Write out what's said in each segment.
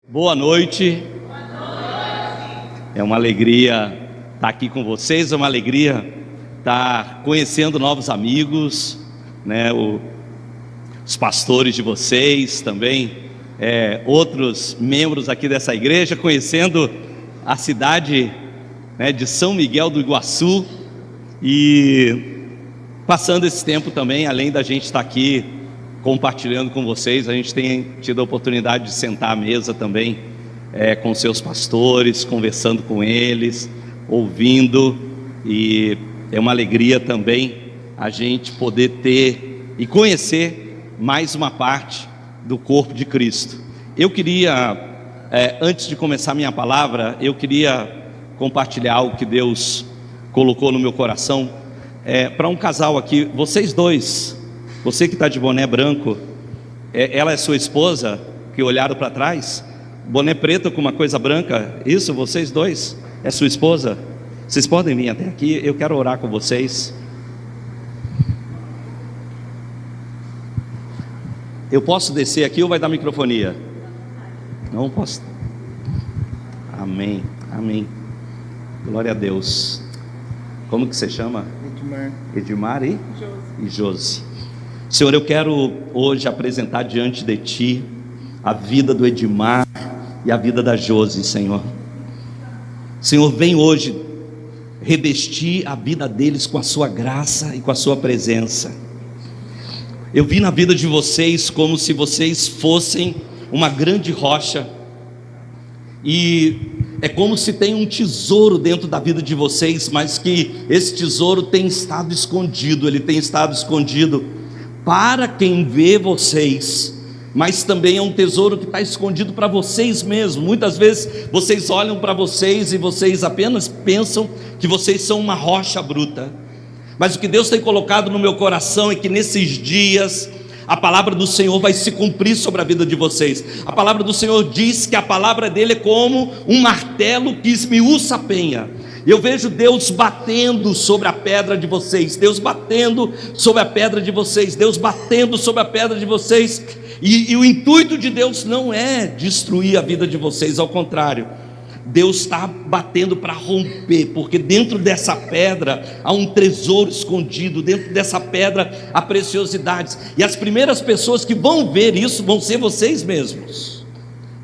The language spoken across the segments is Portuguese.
Boa noite. É uma alegria estar aqui com vocês, é uma alegria estar conhecendo novos amigos, né? Os pastores de vocês também, outros membros aqui dessa igreja, conhecendo a cidade, né, de São Miguel do Iguaçu e passando esse tempo também, além da gente estar aqui compartilhando com vocês, a gente tem tido a oportunidade de sentar à mesa também com seus pastores, conversando com eles, ouvindo, e é uma alegria também a gente poder ter e conhecer mais uma parte do corpo de Cristo. Eu queria, antes de começar minha palavra, eu queria compartilhar algo que Deus colocou no meu coração, para um casal aqui, vocês dois. Você que está de boné branco, ela é sua esposa, que olharam para trás? Boné preto com uma coisa branca, isso, vocês dois? É sua esposa? Vocês podem vir até aqui, eu quero orar com vocês. Eu posso descer aqui ou vai dar microfonia? Não posso. Amém, amém. Glória a Deus. Como que você chama? Edmar e Josi. Senhor, eu quero hoje apresentar diante de Ti a vida do Edmar e a vida da Josi, Senhor. Senhor, vem hoje revestir a vida deles com a Sua graça e com a Sua presença. Eu vi na vida de vocês como se vocês fossem uma grande rocha, e é como se tem um tesouro dentro da vida de vocês, mas que esse tesouro tem estado escondido, ele tem estado escondido para quem vê vocês, mas também é um tesouro que está escondido para vocês mesmos. Muitas vezes vocês olham para vocês e vocês apenas pensam que vocês são uma rocha bruta, mas o que Deus tem colocado no meu coração é que nesses dias a palavra do Senhor vai se cumprir sobre a vida de vocês. A palavra do Senhor diz que a palavra dele é como um martelo que esmiuça a penha. Eu vejo Deus batendo sobre a pedra de vocês, Deus batendo sobre a pedra de vocês, Deus batendo sobre a pedra de vocês, e o intuito de Deus não é destruir a vida de vocês, ao contrário, Deus está batendo para romper, porque dentro dessa pedra há um tesouro escondido, dentro dessa pedra há preciosidades, e as primeiras pessoas que vão ver isso vão ser vocês mesmos.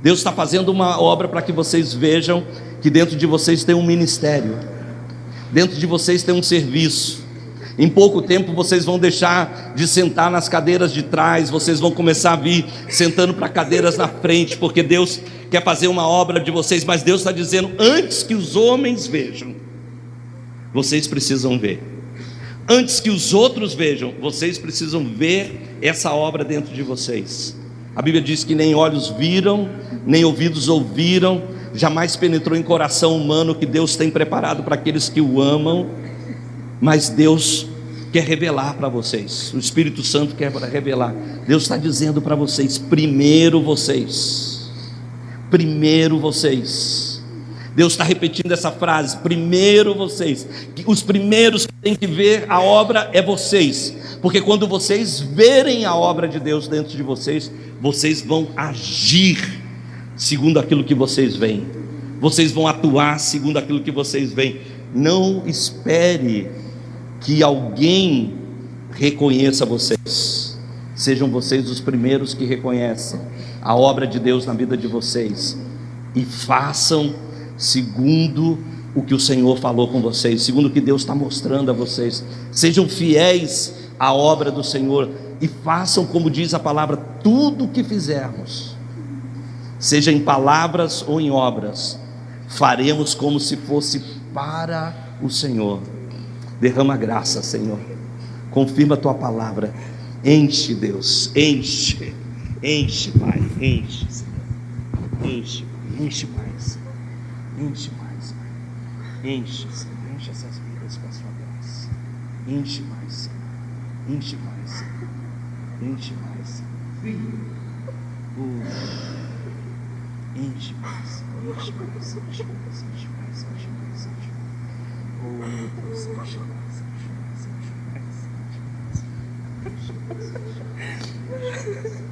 Deus está fazendo uma obra para que vocês vejam que dentro de vocês tem um ministério, dentro de vocês tem um serviço. Em pouco tempo vocês vão deixar de sentar nas cadeiras de trás, vocês vão começar a vir sentando para cadeiras na frente, porque Deus quer fazer uma obra de vocês. Mas Deus está dizendo, antes que os homens vejam, vocês precisam ver. Antes que os outros vejam, vocês precisam ver essa obra dentro de vocês. A Bíblia diz que nem olhos viram, nem ouvidos ouviram, jamais penetrou em coração humano que Deus tem preparado para aqueles que o amam, mas Deus quer revelar para vocês, o Espírito Santo quer revelar. Deus está dizendo para vocês, primeiro vocês, Deus está repetindo essa frase, primeiro vocês, os primeiros que têm que ver a obra é vocês, porque quando vocês verem a obra de Deus dentro de vocês, vocês vão agir segundo aquilo que vocês veem, vocês vão atuar segundo aquilo que vocês veem. Não espere que alguém reconheça vocês, sejam vocês os primeiros que reconhecem a obra de Deus na vida de vocês, e façam segundo o que o Senhor falou com vocês, segundo o que Deus está mostrando a vocês. Sejam fiéis à obra do Senhor e façam como diz a palavra, tudo o que fizermos, seja em palavras ou em obras, faremos como se fosse para o Senhor. Derrama graça, Senhor, confirma a tua palavra, enche, Deus, enche, Pai, enche, Senhor, enche, enche mais, enche mais, enche, Senhor, enche essas vidas com a sua graça, enche mais, Senhor, enche mais, Senhor, enche mais, Senhor, enche mais, enche mais, enche mais, enche mais, enche mais, enche mais. Oh, meu Deus, enche mais, enche mais, enche mais, enche mais, enche mais, enche mais.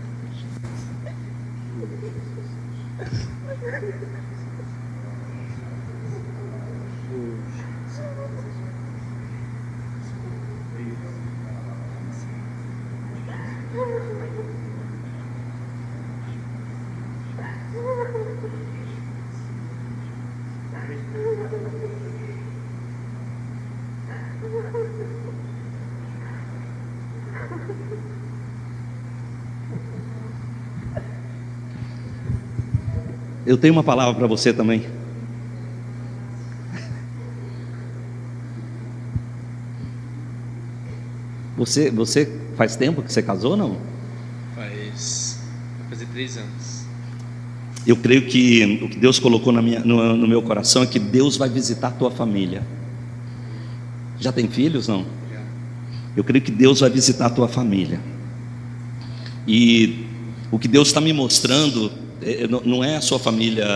Eu tenho uma palavra para você também. Você faz tempo que você casou ou não? Vai fazer 3 anos. Eu creio que o que Deus colocou no meu coração é que Deus vai visitar a tua família. Já tem filhos, não? Já. Eu creio que Deus vai visitar a tua família. E o que Deus está me mostrando não é a sua família,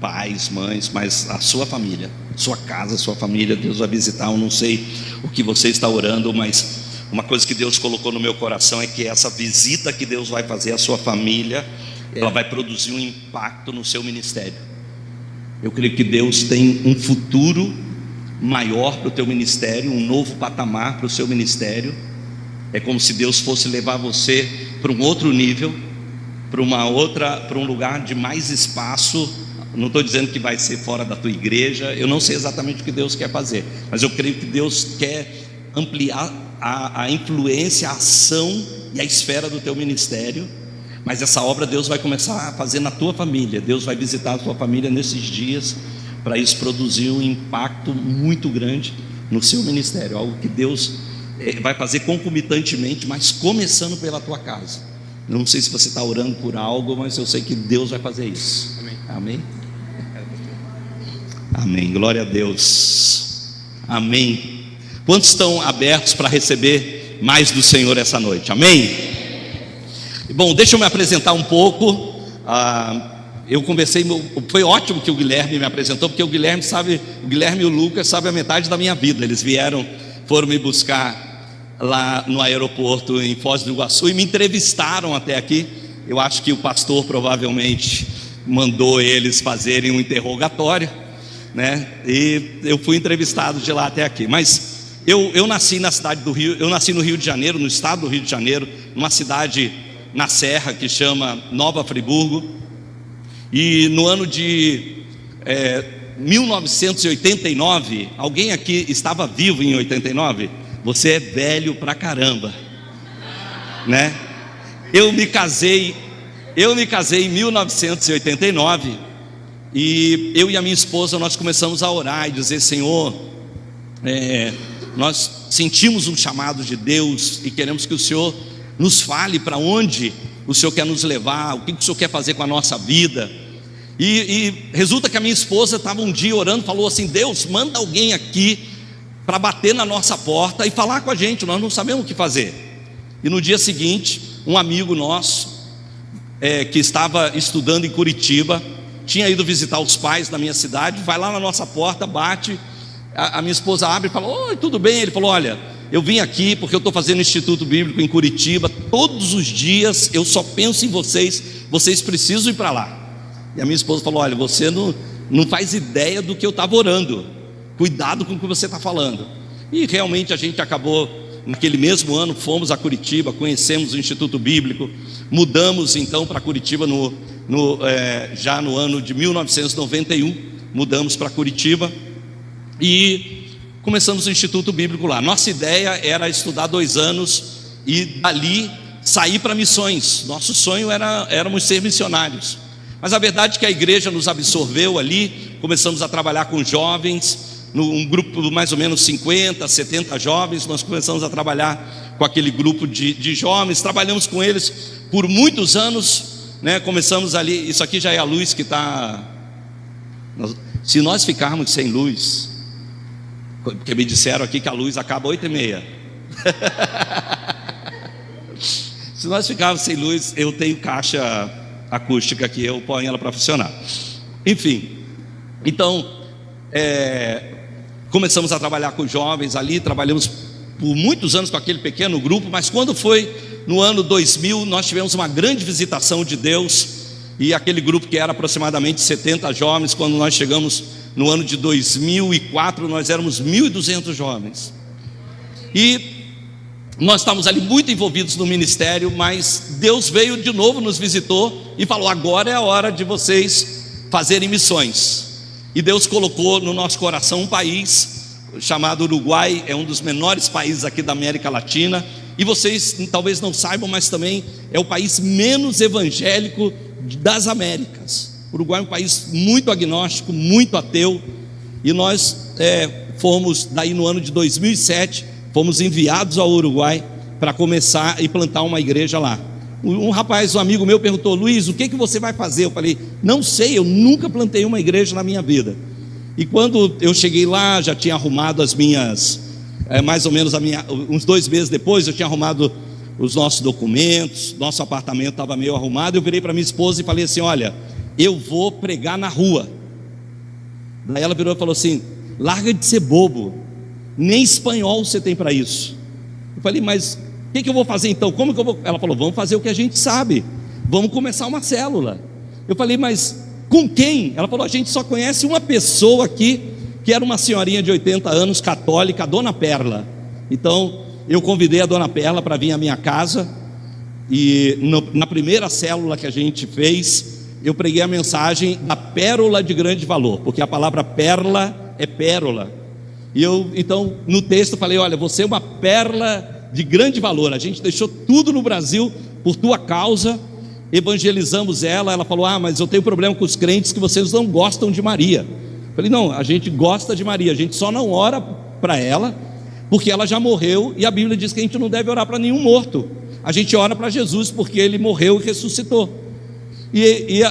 pais, mães, mas a sua família, sua casa, sua família. Deus vai visitar. Eu não sei o que você está orando, mas uma coisa que Deus colocou no meu coração é que essa visita que Deus vai fazer à sua família, ela vai produzir um impacto no seu ministério. Eu creio que Deus tem um futuro maior para o teu ministério, um novo patamar para o seu ministério. É como se Deus fosse levar você para um outro nível, para um lugar de mais espaço. Não estou dizendo que vai ser fora da tua igreja, eu não sei exatamente o que Deus quer fazer, mas eu creio que Deus quer ampliar a influência, a ação e a esfera do teu ministério. Mas essa obra Deus vai começar a fazer na tua família. Deus vai visitar a tua família nesses dias, para isso produzir um impacto muito grande no seu ministério, algo que Deus vai fazer concomitantemente, mas começando pela tua casa. Não sei se você está orando por algo, mas eu sei que Deus vai fazer isso. Amém. Amém? Amém, glória a Deus. Amém. Quantos estão abertos para receber mais do Senhor essa noite? Amém? Bom, deixa eu me apresentar um pouco. Eu conversei, foi ótimo que o Guilherme me apresentou, porque o Guilherme e o Lucas sabem a metade da minha vida. Eles foram me buscar lá no aeroporto em Foz do Iguaçu e me entrevistaram até aqui. Eu acho que o pastor provavelmente mandou eles fazerem um interrogatório, né? E eu fui entrevistado de lá até aqui. Mas eu nasci na cidade do Rio, eu nasci no Rio de Janeiro, no estado do Rio de Janeiro, numa cidade na Serra que chama Nova Friburgo. E no ano de 1989, alguém aqui estava vivo em 89? Você é velho pra caramba, né? Eu me casei em 1989 e eu e a minha esposa nós começamos a orar e dizer: Senhor, nós sentimos um chamado de Deus e queremos que o Senhor nos fale para onde o Senhor quer nos levar, o que o Senhor quer fazer com a nossa vida. E resulta que a minha esposa estava um dia orando, falou assim: Deus, manda alguém aqui para bater na nossa porta e falar com a gente, nós não sabemos o que fazer. E no dia seguinte, um amigo nosso, que estava estudando em Curitiba, tinha ido visitar os pais da minha cidade, vai lá na nossa porta, bate, a minha esposa abre e fala: oi, tudo bem? Ele falou: olha, eu vim aqui porque eu estou fazendo Instituto Bíblico em Curitiba, todos os dias eu só penso em vocês precisam ir para lá. E a minha esposa falou: olha, você não faz ideia do que eu estava orando, cuidado com o que você está falando. E realmente a gente acabou, naquele mesmo ano, fomos a Curitiba, conhecemos o Instituto Bíblico, mudamos então para Curitiba já no ano de 1991, mudamos para Curitiba e começamos o Instituto Bíblico lá. Nossa ideia era estudar 2 anos e dali sair para missões. Nosso sonho éramos ser missionários. Mas a verdade é que a igreja nos absorveu ali, começamos a trabalhar com jovens, num grupo de mais ou menos 50, 70 jovens. Nós começamos a trabalhar com aquele grupo de jovens, trabalhamos com eles por muitos anos, né? Começamos ali, isso aqui já é a luz que está. Se nós ficarmos sem luz, porque me disseram aqui que a luz acaba 8h30. Se nós ficarmos sem luz, eu tenho caixa acústica aqui, eu ponho ela para funcionar. Enfim, então começamos a trabalhar com jovens ali, trabalhamos por muitos anos com aquele pequeno grupo. Mas quando foi no ano 2000, nós tivemos uma grande visitação de Deus e aquele grupo que era aproximadamente 70 jovens, quando nós chegamos no ano de 2004, nós éramos 1.200 jovens, e nós estávamos ali muito envolvidos no ministério, mas Deus veio de novo, nos visitou e falou: agora é a hora de vocês fazerem missões. E Deus colocou no nosso coração um país chamado Uruguai, é um dos menores países aqui da América Latina, e vocês talvez não saibam, mas também é o país menos evangélico das Américas. O Uruguai é um país muito agnóstico, muito ateu, e nós fomos, daí no ano de 2007, fomos enviados ao Uruguai para começar e plantar uma igreja lá. Um rapaz, um amigo meu, perguntou: Luiz, o que você vai fazer? Eu falei: não sei, eu nunca plantei uma igreja na minha vida. E quando eu cheguei lá, já tinha arrumado as minhas, mais ou menos uns 2 meses depois, eu tinha arrumado os nossos documentos, nosso apartamento estava meio arrumado. Eu virei para minha esposa e falei assim: olha, eu vou pregar na rua. Daí ela virou e falou assim: larga de ser bobo, nem espanhol você tem para isso. Eu falei: mas o que eu vou fazer então? Como que eu vou? Ela falou: vamos fazer o que a gente sabe, vamos começar uma célula. Eu falei: mas com quem? Ela falou: a gente só conhece uma pessoa aqui, que era uma senhorinha de 80 anos, católica, a Dona Perla. Então eu convidei a Dona Perla para vir à minha casa, e na primeira célula que a gente fez, eu preguei a mensagem da pérola de grande valor, porque a palavra perla é pérola. E eu então no texto falei: olha, você é uma pérola de grande valor, a gente deixou tudo no Brasil por tua causa, evangelizamos ela. Ela falou: ah, mas eu tenho problema com os crentes que vocês não gostam de Maria. Eu falei: não, a gente gosta de Maria, a gente só não ora para ela, porque ela já morreu, e a Bíblia diz que a gente não deve orar para nenhum morto, a gente ora para Jesus, porque ele morreu e ressuscitou. E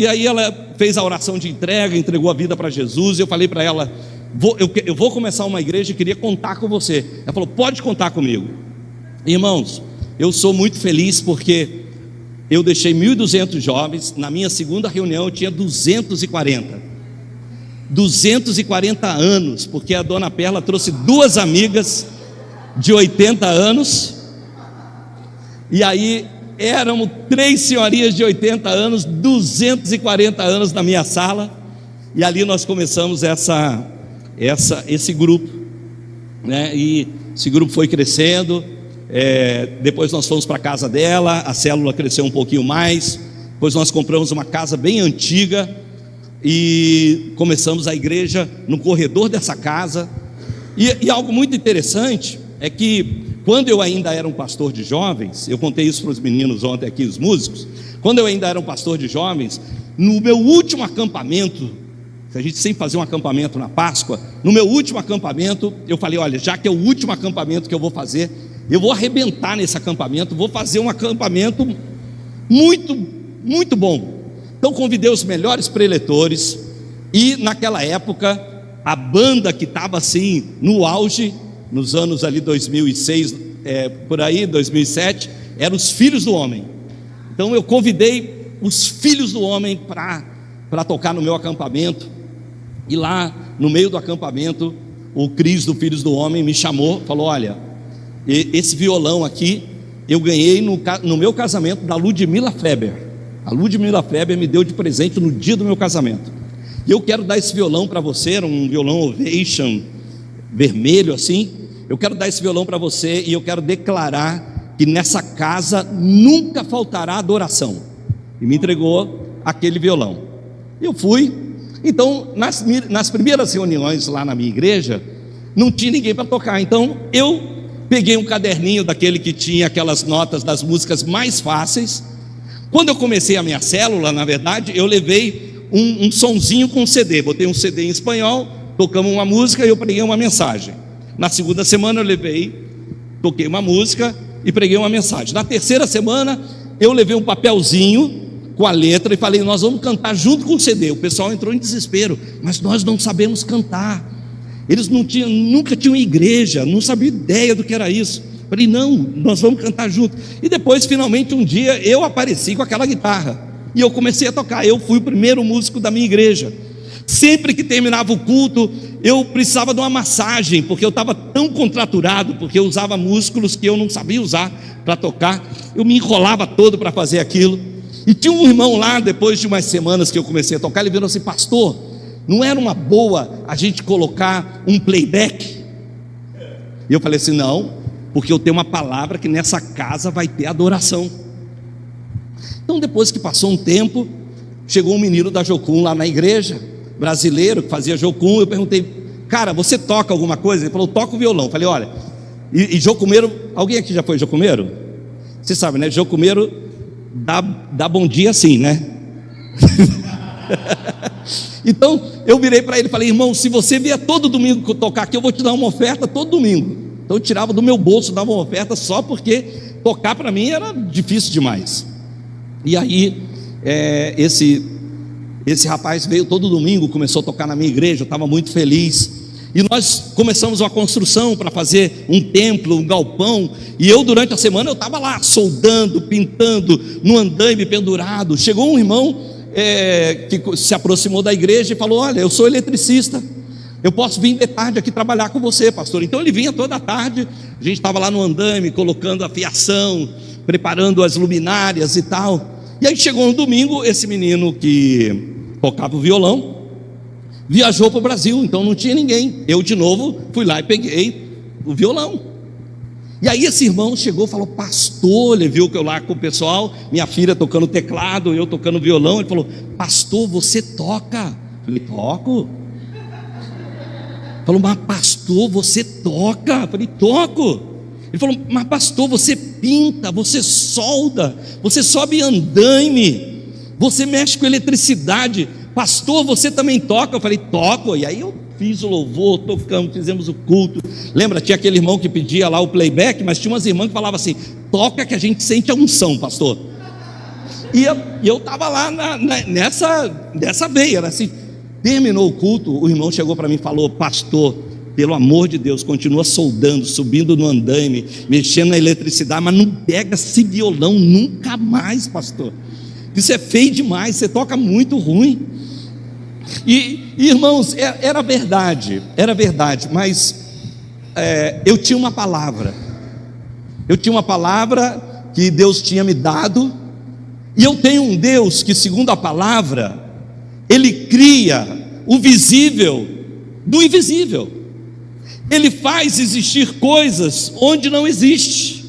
aí ela fez a oração de entrega, entregou a vida para Jesus, e eu falei para ela: eu vou começar uma igreja e queria contar com você. Ela falou: pode contar comigo. Irmãos, eu sou muito feliz porque eu deixei 1.200 jovens. Na minha segunda reunião eu tinha 240 anos, porque a Dona Perla trouxe 2 amigas de 80 anos, e aí éramos 3 senhorias de 80 anos, 240 anos na minha sala, e ali nós começamos esse grupo, né? E esse grupo foi crescendo. Depois nós fomos para a casa dela, a célula cresceu um pouquinho mais. Depois nós compramos uma casa bem antiga e começamos a igreja no corredor dessa casa. E algo muito interessante é que, quando eu ainda era um pastor de jovens, eu contei isso para os meninos ontem aqui, os músicos. Quando eu ainda era um pastor de jovens, no meu último acampamento, a gente sempre fazia um acampamento na Páscoa, no meu último acampamento, eu falei: olha, já que é o último acampamento que eu vou fazer, eu vou arrebentar nesse acampamento, vou fazer um acampamento muito, muito bom. Então convidei os melhores preletores, e naquela época, a banda que estava assim, no auge, nos anos ali 2006, por aí, 2007, eram os Filhos do Homem. Então eu convidei os Filhos do Homem para tocar no meu acampamento. E lá no meio do acampamento, o Cris do Filhos do Homem me chamou, falou: olha, esse violão aqui eu ganhei no meu casamento da Ludmila Feber. A Ludmila Feber me deu de presente no dia do meu casamento, e eu quero dar esse violão para você. Era um violão Ovation vermelho assim. Eu quero dar esse violão para você, e eu quero declarar que nessa casa nunca faltará adoração. E me entregou aquele violão. Eu fui. Então nas primeiras reuniões lá na minha igreja, não tinha ninguém para tocar. Então eu peguei um caderninho daquele que tinha aquelas notas das músicas mais fáceis. Quando eu comecei a minha célula, na verdade, eu levei um sonzinho com um CD. Botei um CD em espanhol, tocamos uma música e eu preguei uma mensagem. Na segunda semana eu toquei uma música e preguei uma mensagem. Na terceira semana eu levei um papelzinho com a letra e falei: nós vamos cantar junto com o CD. O pessoal entrou em desespero: mas nós não sabemos cantar. Eles nunca tinham igreja, não sabiam ideia do que era isso. Falei: não, nós vamos cantar junto. E depois, finalmente, um dia eu apareci com aquela guitarra e eu comecei a tocar. Eu fui o primeiro músico da minha igreja. Sempre que terminava o culto, eu precisava de uma massagem, porque eu estava tão contraturado, porque eu usava músculos que eu não sabia usar para tocar. Eu me enrolava todo para fazer aquilo. E tinha um irmão lá, depois de umas semanas que eu comecei a tocar, ele virou assim: pastor, não era uma boa a gente colocar um playback? E eu falei assim: não, porque eu tenho uma palavra que nessa casa vai ter adoração. Então depois que passou um tempo, chegou um menino da Jocum lá na igreja, brasileiro, que fazia Jocum. Eu perguntei: cara, você toca alguma coisa? Ele falou: toco violão. Eu falei: olha, e jocumeiro, alguém aqui já foi jocumeiro? Você sabe, né? Jocumeiro dá bom dia assim, né? Então eu virei para ele e falei: irmão, se você vier todo domingo tocar aqui, eu vou te dar uma oferta todo domingo. Então eu tirava do meu bolso, dava uma oferta, só porque tocar para mim era difícil demais. E aí esse rapaz veio todo domingo, começou a tocar na minha igreja. Eu estava muito feliz. E nós começamos uma construção para fazer um templo, um galpão. E eu, durante a semana, eu estava lá soldando, pintando, no andaime pendurado. Chegou um irmão que se aproximou da igreja e falou: olha, eu sou eletricista, eu posso vir de tarde aqui trabalhar com você, pastor. Então ele vinha toda tarde. A gente estava lá no andaime, colocando a fiação, preparando as luminárias e tal. E aí chegou um domingo, esse menino que tocava o violão viajou para o Brasil, então não tinha ninguém. Eu de novo fui lá e peguei o violão. E aí esse irmão chegou e falou: pastor, ele viu que eu lá com o pessoal, minha filha tocando teclado, eu tocando violão. Ele falou: pastor, você toca? Eu falei: toco. Ele falou: mas pastor, você toca? Eu falei: toco. Ele falou: mas pastor, você pinta, você solda, você sobe andaime, você mexe com eletricidade. Pastor, você também toca? Eu falei: toco. E aí eu fiz o louvor, tocamos, fizemos o culto. Lembra, tinha aquele irmão que pedia lá o playback, mas tinha umas irmãs que falavam assim: toca que a gente sente a unção, pastor. E eu estava lá nessa veia, era assim. Terminou o culto, o irmão chegou para mim e falou: pastor, pelo amor de Deus, continua soldando, subindo no andaime, mexendo na eletricidade, mas não pega esse violão nunca mais, pastor. Isso é feio demais, você toca muito ruim. E irmãos, era verdade, mas eu tinha uma palavra que Deus tinha me dado. E eu tenho um Deus que, segundo a palavra, Ele cria o visível do invisível. Ele faz existir coisas onde não existe.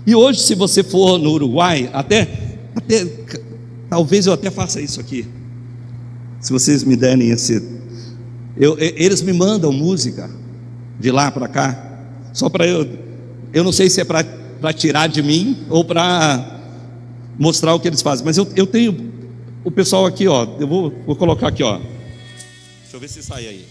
E hoje, se você for no Uruguai, talvez eu até faça isso aqui, se vocês me derem eles me mandam música de lá para cá, só para eu não sei se é para tirar de mim ou para mostrar o que eles fazem, mas eu tenho o pessoal aqui, ó, eu vou colocar aqui, ó, deixa eu ver se sai aí.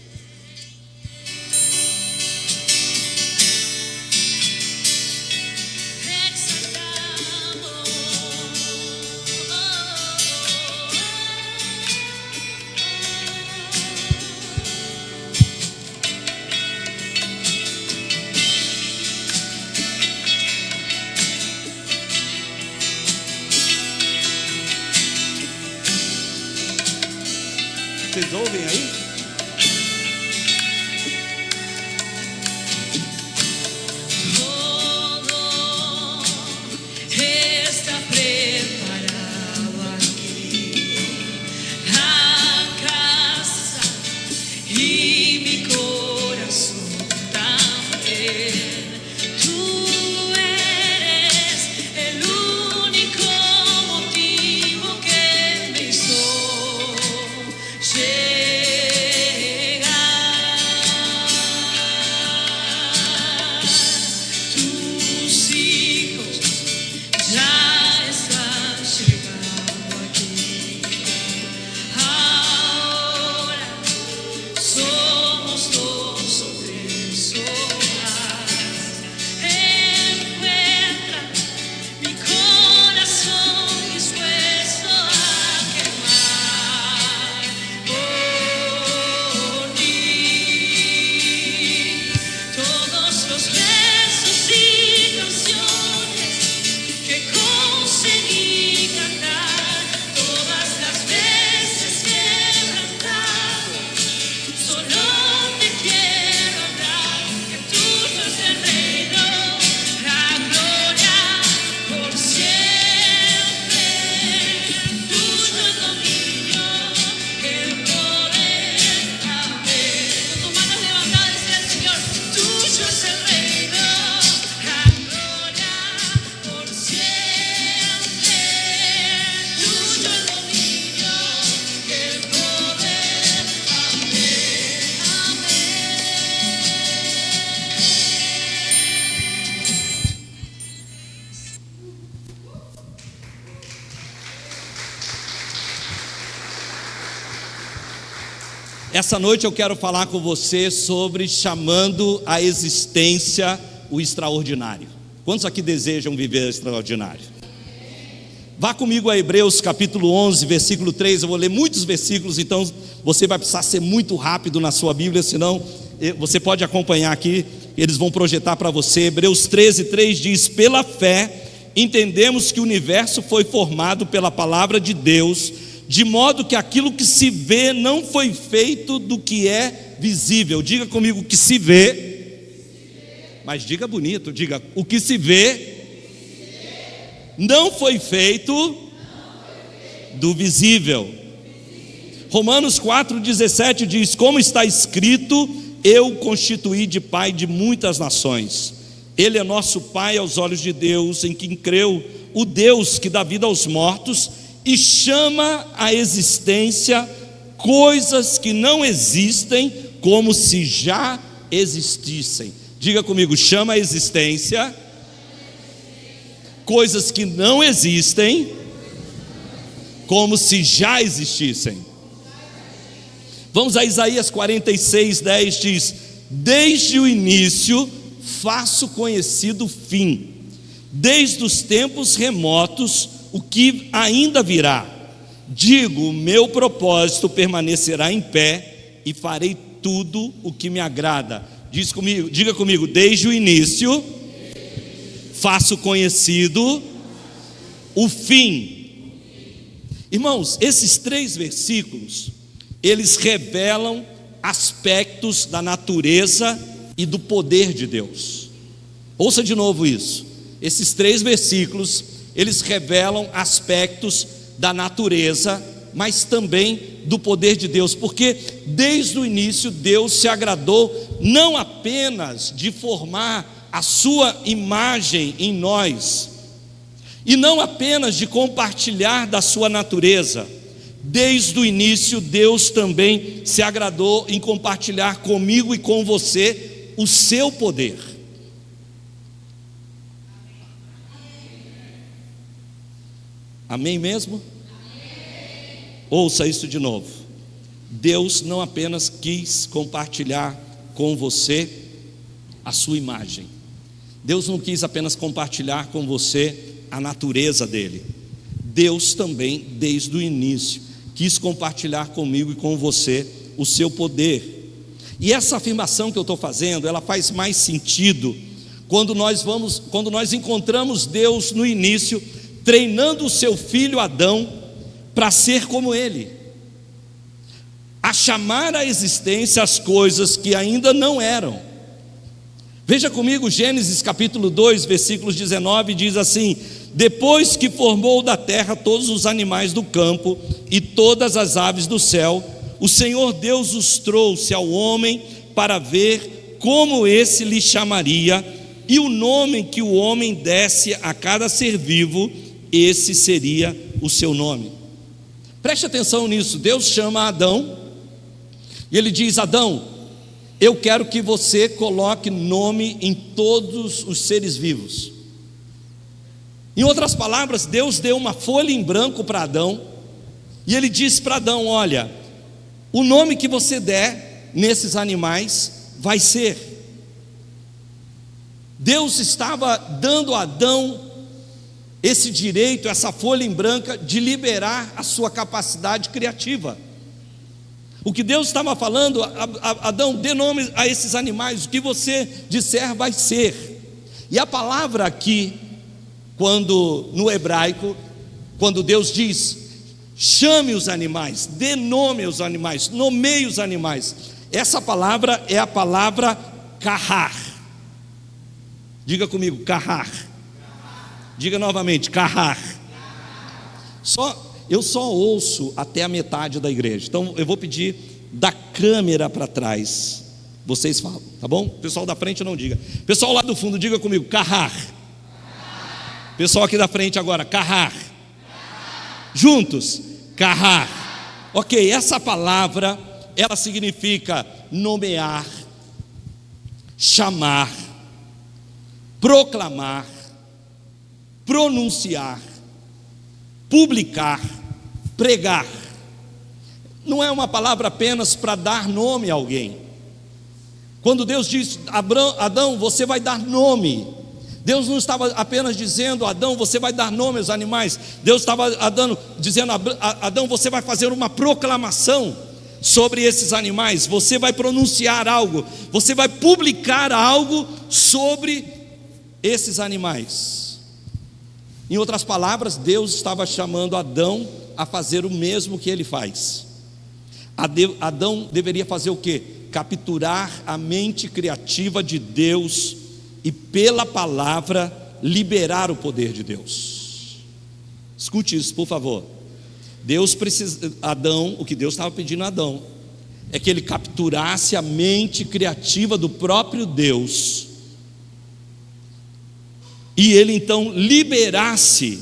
Vocês ouvem aí? Yeah. Essa noite eu quero falar com você sobre chamando à existência o extraordinário. Quantos aqui desejam viver extraordinário? Vá comigo a Hebreus capítulo 11, versículo 3. Eu vou ler muitos versículos, então você vai precisar ser muito rápido na sua Bíblia, senão você pode acompanhar aqui, eles vão projetar para você. Hebreus 13, 3 diz: pela fé entendemos que o universo foi formado pela palavra de Deus, de modo que aquilo que se vê não foi feito do que é visível. Diga comigo: que se vê, mas diga bonito, diga: o que se vê não foi feito do visível. Romanos 4,17 diz: como está escrito, eu o constituí de pai de muitas nações. Ele é nosso pai aos olhos de Deus, em quem creu o Deus que dá vida aos mortos e chama à existência coisas que não existem, como se já existissem. Diga comigo: chama à existência coisas que não existem, como se já existissem. Vamos a Isaías 46, 10 diz: desde o início faço conhecido o fim, desde os tempos remotos o que ainda virá. Digo, o meu propósito permanecerá em pé e farei tudo o que me agrada. Diga comigo: desde o início faço conhecido o fim. Irmãos, esses 3 versículos, eles revelam aspectos da natureza e do poder de Deus. Ouça de novo isso. Esses 3 versículos, eles revelam aspectos da natureza, mas também do poder de Deus, porque desde o início Deus se agradou não apenas de formar a sua imagem em nós, e não apenas de compartilhar da sua natureza. Desde o início Deus também se agradou em compartilhar comigo e com você o seu poder. Amém mesmo? Amém. Ouça isso de novo. Deus não apenas quis compartilhar com você a sua imagem. Deus não quis apenas compartilhar com você a natureza dele. Deus também, desde o início, quis compartilhar comigo e com você o seu poder. E essa afirmação que eu estou fazendo, ela faz mais sentido quando nós encontramos Deus no início, treinando o seu filho Adão para ser como ele, a chamar à existência as coisas que ainda não eram. Veja comigo Gênesis capítulo 2, versículos 19, diz assim: depois que formou da terra todos os animais do campo e todas as aves do céu, o Senhor Deus os trouxe ao homem para ver como esse lhe chamaria, e o nome que o homem desse a cada ser vivo, esse seria o seu nome. Preste atenção nisso. Deus chama Adão e ele diz: Adão, eu quero que você coloque nome em todos os seres vivos. Em outras palavras, Deus deu uma folha em branco para Adão e ele disse para Adão: olha, o nome que você der nesses animais vai ser. Deus estava dando a Adão esse direito, essa folha em branco, de liberar a sua capacidade criativa. O que Deus estava falando: Adão, dê nome a esses animais, o que você disser vai ser. E a palavra aqui, quando no hebraico, quando Deus diz: chame os animais, dê nome aos animais, nomeie os animais, essa palavra é a palavra kahar. Diga comigo: kahar. Diga novamente: kahar. Eu só ouço até a metade da igreja, então eu vou pedir da câmera para trás, vocês falam, tá bom? Pessoal da frente não diga. Pessoal lá do fundo, diga comigo: kahar. Pessoal aqui da frente agora: kahar. Juntos: kahar. Ok, essa palavra, ela significa nomear, chamar, proclamar, pronunciar, publicar, pregar. não é uma palavra apenas para dar nome a alguém. Quando Deus diz, Adão, você vai dar nome, Deus não estava apenas dizendo, Adão, você vai dar nome aos animais. Deus estava dizendo, Adão, você vai fazer uma proclamação sobre esses animais. Você vai pronunciar algo, você vai publicar algo sobre esses animais. Em outras palavras, Deus estava chamando Adão a fazer o mesmo que ele faz. Adão deveria fazer o quê? Capturar a mente criativa de Deus e pela palavra liberar o poder de Deus. Escute isso, por favor. O que Deus estava pedindo a Adão é que ele capturasse a mente criativa do próprio Deus e ele então liberasse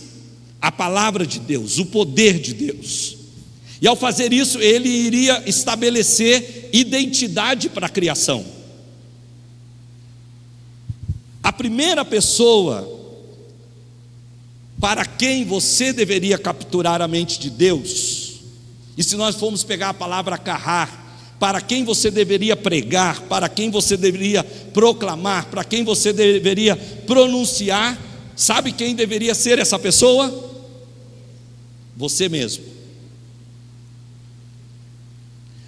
a palavra de Deus, o poder de Deus. E ao fazer isso, ele iria estabelecer identidade para a criação. A primeira pessoa para quem você deveria capturar a mente de Deus, e se nós formos pegar a palavra carrar, para quem você deveria pregar, para quem você deveria proclamar, para quem você deveria pronunciar, sabe quem deveria ser essa pessoa? Você mesmo.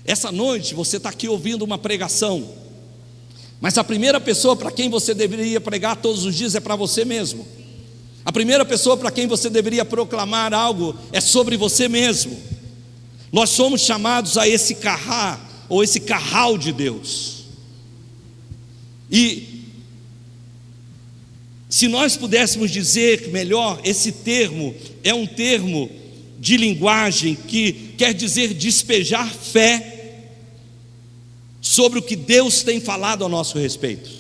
Essa noite você está aqui ouvindo uma pregação, mas a primeira pessoa para quem você deveria pregar todos os dias é para você mesmo. A primeira pessoa para quem você deveria proclamar algo é sobre você mesmo. Nós somos chamados a esse carrar, ou esse carral de Deus. E se nós pudéssemos dizer melhor, esse termo é um termo de linguagem que quer dizer despejar fé sobre o que Deus tem falado a nosso respeito.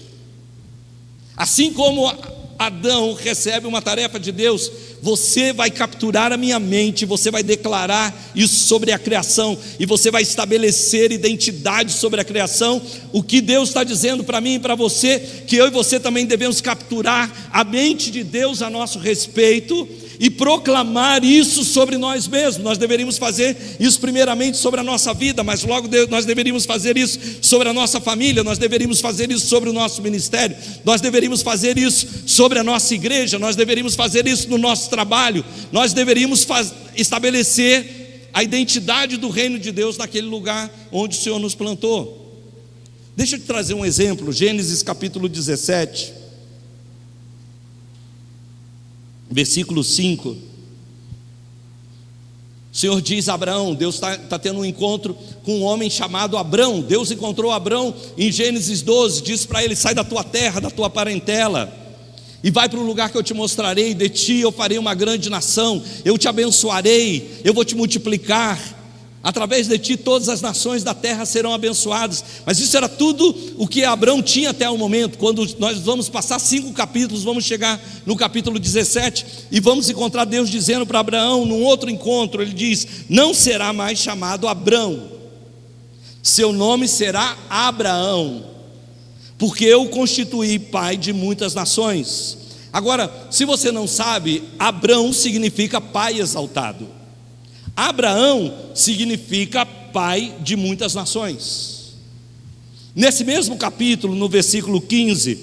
Assim como Adão recebe uma tarefa de Deus, você vai capturar a minha mente, você vai declarar isso sobre a criação, e você vai estabelecer identidade sobre a criação. O que Deus está dizendo para mim e para você, que eu e você também devemos capturar a mente de Deus a nosso respeito e proclamar isso sobre nós mesmos. Nós deveríamos fazer isso primeiramente sobre a nossa vida, mas logo nós deveríamos fazer isso sobre a nossa família, nós deveríamos fazer isso sobre o nosso ministério, nós deveríamos fazer isso sobre a nossa igreja, nós deveríamos fazer isso no nosso trabalho, nós deveríamos estabelecer a identidade do reino de Deus naquele lugar onde o Senhor nos plantou. Deixa eu te trazer um exemplo. Gênesis capítulo 17, versículo 5. O Senhor diz a Abraão, Deus está tendo um encontro com um homem chamado Abrão. Deus encontrou Abrão em Gênesis 12, diz para ele, sai da tua terra, da tua parentela, e vai para o lugar que eu te mostrarei. De ti eu farei uma grande nação, eu te abençoarei, eu vou te multiplicar, através de ti todas as nações da terra serão abençoadas. Mas isso era tudo o que Abrão tinha até o momento. Quando nós vamos passar 5 capítulos, vamos chegar no capítulo 17, e vamos encontrar Deus dizendo para Abraão, num outro encontro, ele diz, não será mais chamado Abrão, seu nome será Abraão, porque eu o constituí pai de muitas nações. Agora, se você não sabe, Abrão significa pai exaltado. Abraão significa pai de muitas nações. Nesse mesmo capítulo, no versículo 15,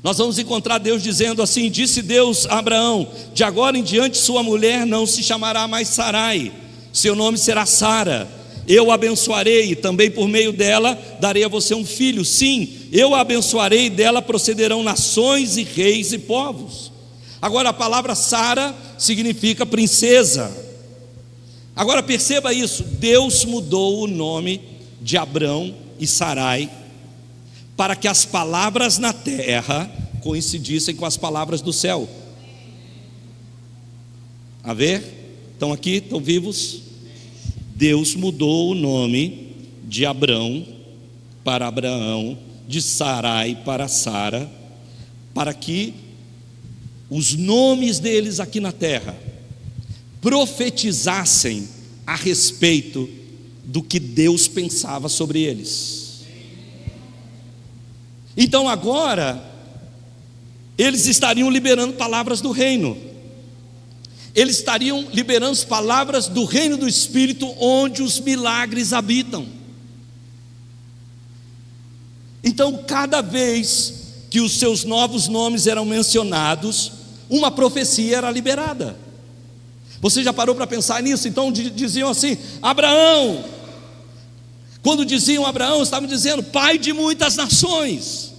nós vamos encontrar Deus dizendo assim, disse Deus a Abraão, de agora em diante sua mulher não se chamará mais Sarai, seu nome será Sara, eu a abençoarei, e também por meio dela darei a você um filho, sim, eu a abençoarei, dela procederão nações e reis e povos. Agora a palavra Sara significa princesa. Agora perceba isso, Deus mudou o nome de Abrão e Sarai para que as palavras na terra coincidissem com as palavras do céu. A ver? Estão aqui? Estão vivos? Deus mudou o nome de Abrão para Abraão, de Sarai para Sara, para que os nomes deles aqui na terra profetizassem a respeito do que Deus pensava sobre eles. Então agora eles estariam liberando palavras do reino. Eles estariam liberando as palavras do reino do Espírito, onde os milagres habitam. Então, cada vez que os seus novos nomes eram mencionados, uma profecia era liberada. Você já parou para pensar nisso? Então diziam assim: Abraão. Quando diziam Abraão, estavam dizendo pai de muitas nações.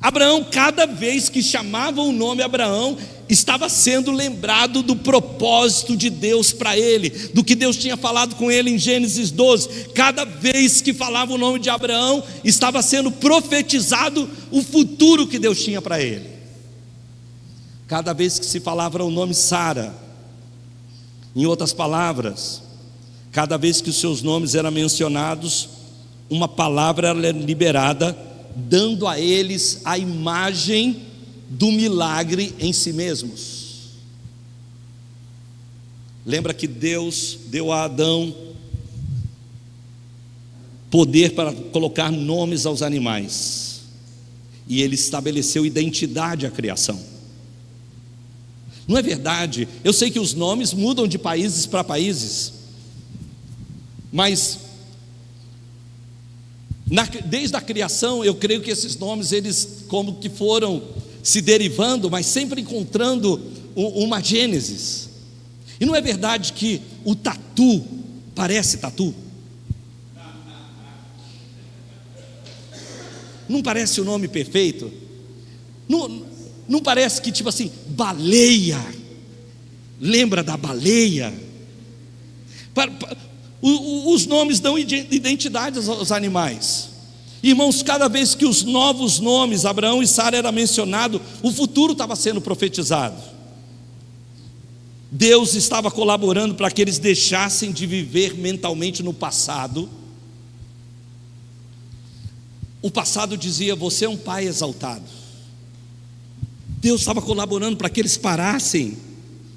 Abraão, cada vez que chamavam o nome Abraão, estava sendo lembrado do propósito de Deus para ele, do que Deus tinha falado com ele em Gênesis 12. Cada vez que falava o nome de Abraão, estava sendo profetizado o futuro que Deus tinha para ele. Cada vez que se falava o nome Sara, em outras palavras, cada vez que os seus nomes eram mencionados, uma palavra era liberada, dando a eles a imagem do milagre em si mesmos. Lembra que Deus deu a Adão poder para colocar nomes aos animais, e ele estabeleceu identidade à criação. Não é verdade? Eu sei que os nomes mudam de países para países, mas desde a criação, eu creio que esses nomes, eles como que foram se derivando, mas sempre encontrando uma gênesis. E não é verdade que o tatu parece tatu? Não parece o nome perfeito? Não parece que tipo assim, baleia, lembra da baleia? Os nomes dão identidade aos animais. Irmãos, cada vez que os novos nomes, Abraão e Sara, era mencionado, o futuro estava sendo profetizado. Deus estava colaborando para que eles deixassem de viver mentalmente no passado. O passado dizia: você é um pai exaltado. Deus estava colaborando para que eles parassem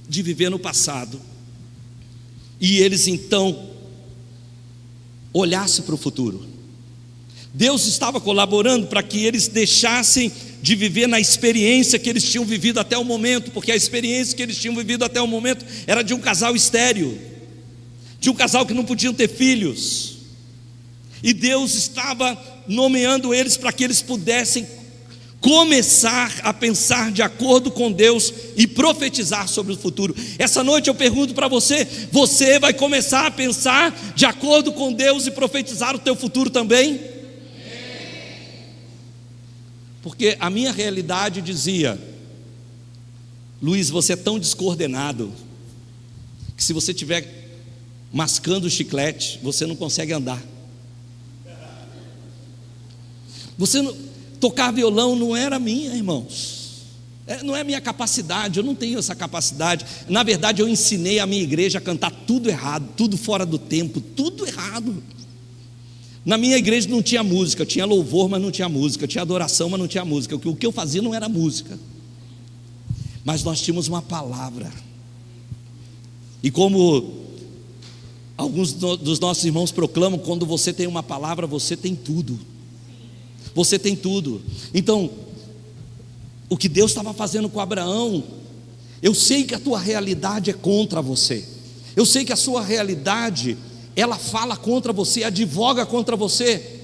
de viver no passado, e eles então olhassem para o futuro. Deus estava colaborando para que eles deixassem de viver na experiência que eles tinham vivido até o momento, porque a experiência que eles tinham vivido até o momento era de um casal estéril, de um casal que não podiam ter filhos, e Deus estava nomeando eles para que eles pudessem começar a pensar de acordo com Deus e profetizar sobre o futuro. Essa noite eu pergunto para você: você vai começar a pensar de acordo com Deus e profetizar o teu futuro também? Porque a minha realidade dizia: Luiz, você é tão descoordenado que se você estiver mascando o chiclete, você não consegue andar. Tocar violão não era minha, irmãos. Não é minha capacidade, eu não tenho essa capacidade. Na verdade, eu ensinei a minha igreja a cantar tudo errado, tudo fora do tempo, tudo errado. Na minha igreja não tinha música, tinha louvor, mas não tinha música, tinha adoração, mas não tinha música. O que eu fazia não era música, mas nós tínhamos uma palavra. E como alguns dos nossos irmãos proclamam, quando você tem uma palavra, você tem tudo. Você tem tudo. Então, o que Deus estava fazendo com Abraão, eu sei que a tua realidade é contra você, eu sei que a sua realidade, ela fala contra você, advoga contra você,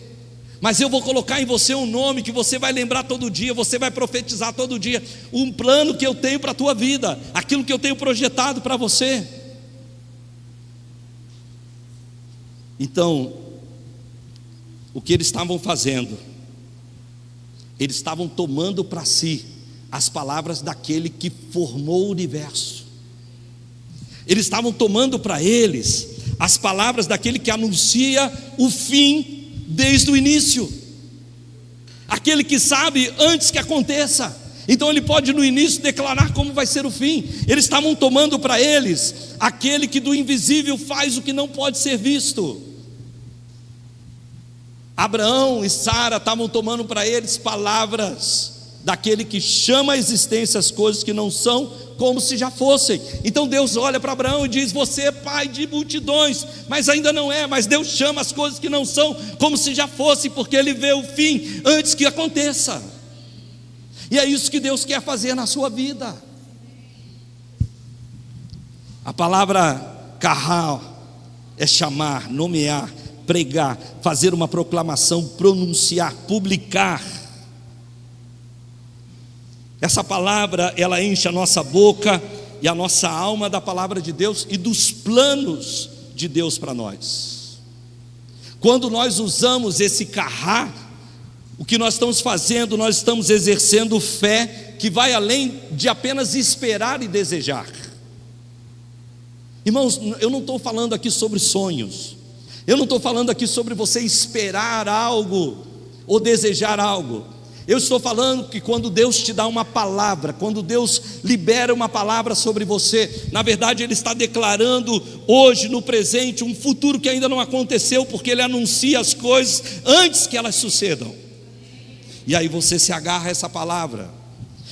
mas eu vou colocar em você um nome que você vai lembrar todo dia, você vai profetizar todo dia, um plano que eu tenho para a tua vida, aquilo que eu tenho projetado para você. Então, o que eles estavam fazendo? Eles estavam tomando para si as palavras daquele que formou o universo. Eles estavam tomando para eles as palavras daquele que anuncia o fim desde o início, aquele que sabe antes que aconteça. Então ele pode no início declarar como vai ser o fim. Eles estavam tomando para eles aquele que do invisível faz o que não pode ser visto. Abraão e Sara estavam tomando para eles palavras daquele que chama a existência as coisas que não são como se já fossem. Então Deus olha para Abraão e diz: você é pai de multidões, mas ainda não é. Mas Deus chama as coisas que não são como se já fossem, porque Ele vê o fim antes que aconteça. E é isso que Deus quer fazer na sua vida. A palavra carral é chamar, nomear, pregar, fazer uma proclamação, pronunciar, publicar. Essa palavra, ela enche a nossa boca e a nossa alma da palavra de Deus e dos planos de Deus para nós. Quando nós usamos esse carrá, o que nós estamos fazendo? Nós estamos exercendo fé que vai além de apenas esperar e desejar. Irmãos, eu não estou falando aqui sobre sonhos, eu não estou falando aqui sobre você esperar algo ou desejar algo. Eu estou falando que quando Deus te dá uma palavra, quando Deus libera uma palavra sobre você, na verdade Ele está declarando hoje, no presente, um futuro que ainda não aconteceu, porque Ele anuncia as coisas antes que elas sucedam. E aí você se agarra a essa palavra.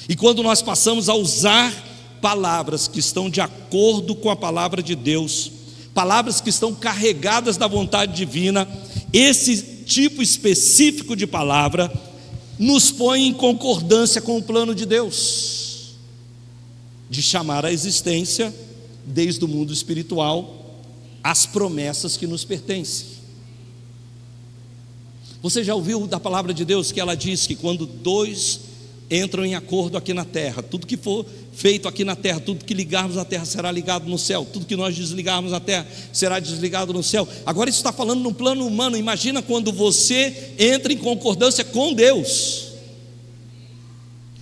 E quando nós passamos a usar palavras que estão de acordo com a palavra de Deus, palavras que estão carregadas da vontade divina, esse tipo específico de palavra nos põe em concordância com o plano de Deus, de chamar à existência, desde o mundo espiritual, as promessas que nos pertencem. Você já ouviu da palavra de Deus que ela diz que quando dois entram em acordo aqui na terra, tudo que for feito aqui na terra, tudo que ligarmos na terra será ligado no céu, tudo que nós desligarmos na terra será desligado no céu. Agora isso está falando no plano humano. Imagina quando você entra em concordância com Deus,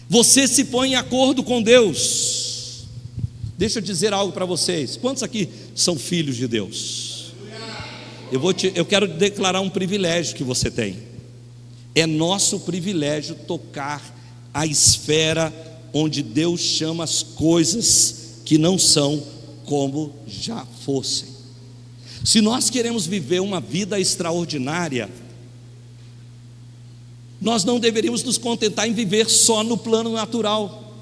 você se põe em acordo com Deus. Deixa eu dizer algo para vocês. Quantos aqui são filhos de Deus? Eu quero declarar um privilégio que você tem. É nosso privilégio tocar a esfera onde Deus chama as coisas que não são como já fossem. Se nós queremos viver uma vida extraordinária, nós não deveríamos nos contentar em viver só no plano natural.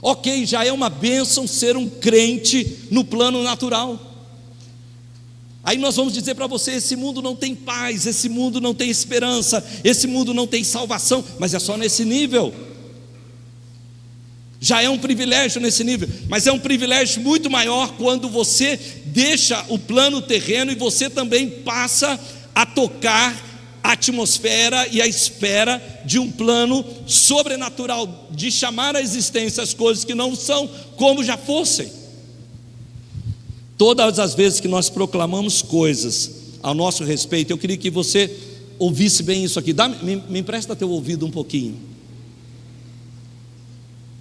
Ok, já é uma bênção ser um crente no plano natural. Aí nós vamos dizer para você: esse mundo não tem paz, esse mundo não tem esperança, esse mundo não tem salvação. Mas é só nesse nível. Já é um privilégio nesse nível, mas é um privilégio muito maior quando você deixa o plano terreno e você também passa a tocar a atmosfera e a esfera de um plano sobrenatural, de chamar à existência as coisas que não são como já fossem. Todas as vezes que nós proclamamos coisas ao nosso respeito, eu queria que você ouvisse bem isso aqui. Me empresta teu ouvido um pouquinho.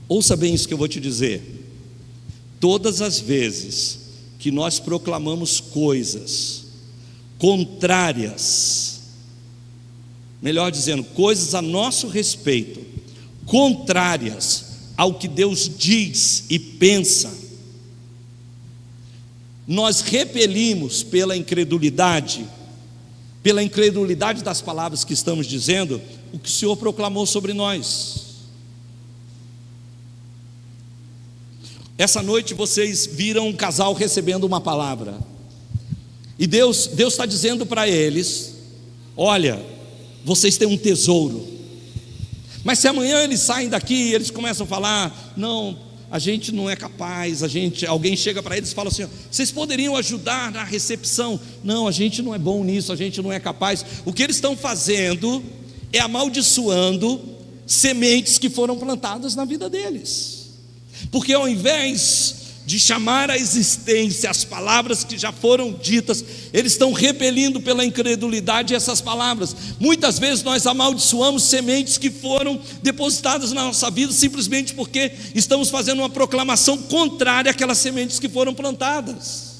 Ouça bem isso que eu vou te dizer. Todas as vezes que nós proclamamos coisas contrárias, melhor dizendo, coisas a nosso respeito, contrárias ao que Deus diz e pensa, nós repelimos pela incredulidade das palavras que estamos dizendo, o que o Senhor proclamou sobre nós. Essa noite vocês viram um casal recebendo uma palavra, e Deus está dizendo para eles: olha, vocês têm um tesouro. Mas se amanhã eles saem daqui e eles começam a falar: não, a gente não é capaz, alguém chega para eles e fala assim: vocês poderiam ajudar na recepção? Não, a gente não é bom nisso, a gente não é capaz. O que eles estão fazendo é amaldiçoando sementes que foram plantadas na vida deles. Porque ao invés de chamar à existência as palavras que já foram ditas, eles estão repelindo pela incredulidade essas palavras. Muitas vezes nós amaldiçoamos sementes que foram depositadas na nossa vida, simplesmente porque estamos fazendo uma proclamação contrária àquelas sementes que foram plantadas.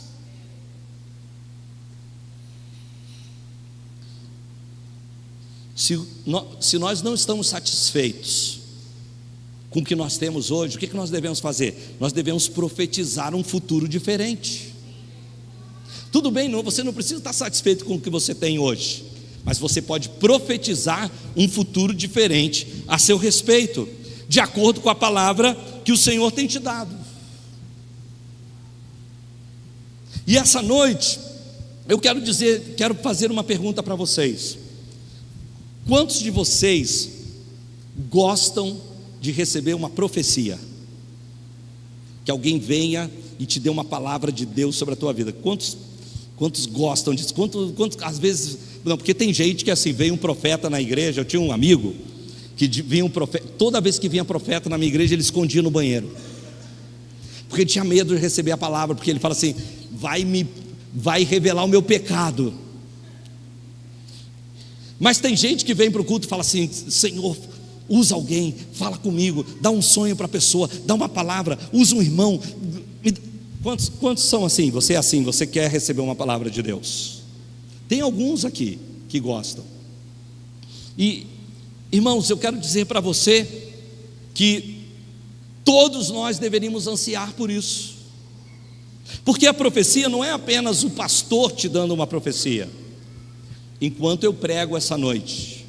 Se nós não estamos satisfeitos com o que nós temos hoje, o que nós devemos fazer? Nós devemos profetizar um futuro diferente. Tudo bem, você não precisa estar satisfeito com o que você tem hoje, mas você pode profetizar um futuro diferente a seu respeito, de acordo com a palavra que o Senhor tem te dado. E essa noite eu quero fazer uma pergunta para vocês. Quantos de vocês gostam de receber uma profecia? Que alguém venha e te dê uma palavra de Deus sobre a tua vida. Quantos gostam disso? Quantos às vezes, não, porque tem gente que assim, veio um profeta na igreja. Eu tinha um amigo que vinha um profeta, toda vez que vinha profeta na minha igreja, ele escondia no banheiro, porque ele tinha medo de receber a palavra, porque ele fala assim, vai revelar o meu pecado. Mas tem gente que vem para o culto e fala assim, Senhor, usa alguém, fala comigo, dá um sonho para a pessoa, dá uma palavra, usa um irmão. Quantos são assim? Você é assim, você quer receber uma palavra de Deus? Tem alguns aqui que gostam. E, irmãos, eu quero dizer para você que todos nós deveríamos ansiar por isso, porque a profecia não é apenas o pastor te dando uma profecia. Enquanto eu prego essa noite,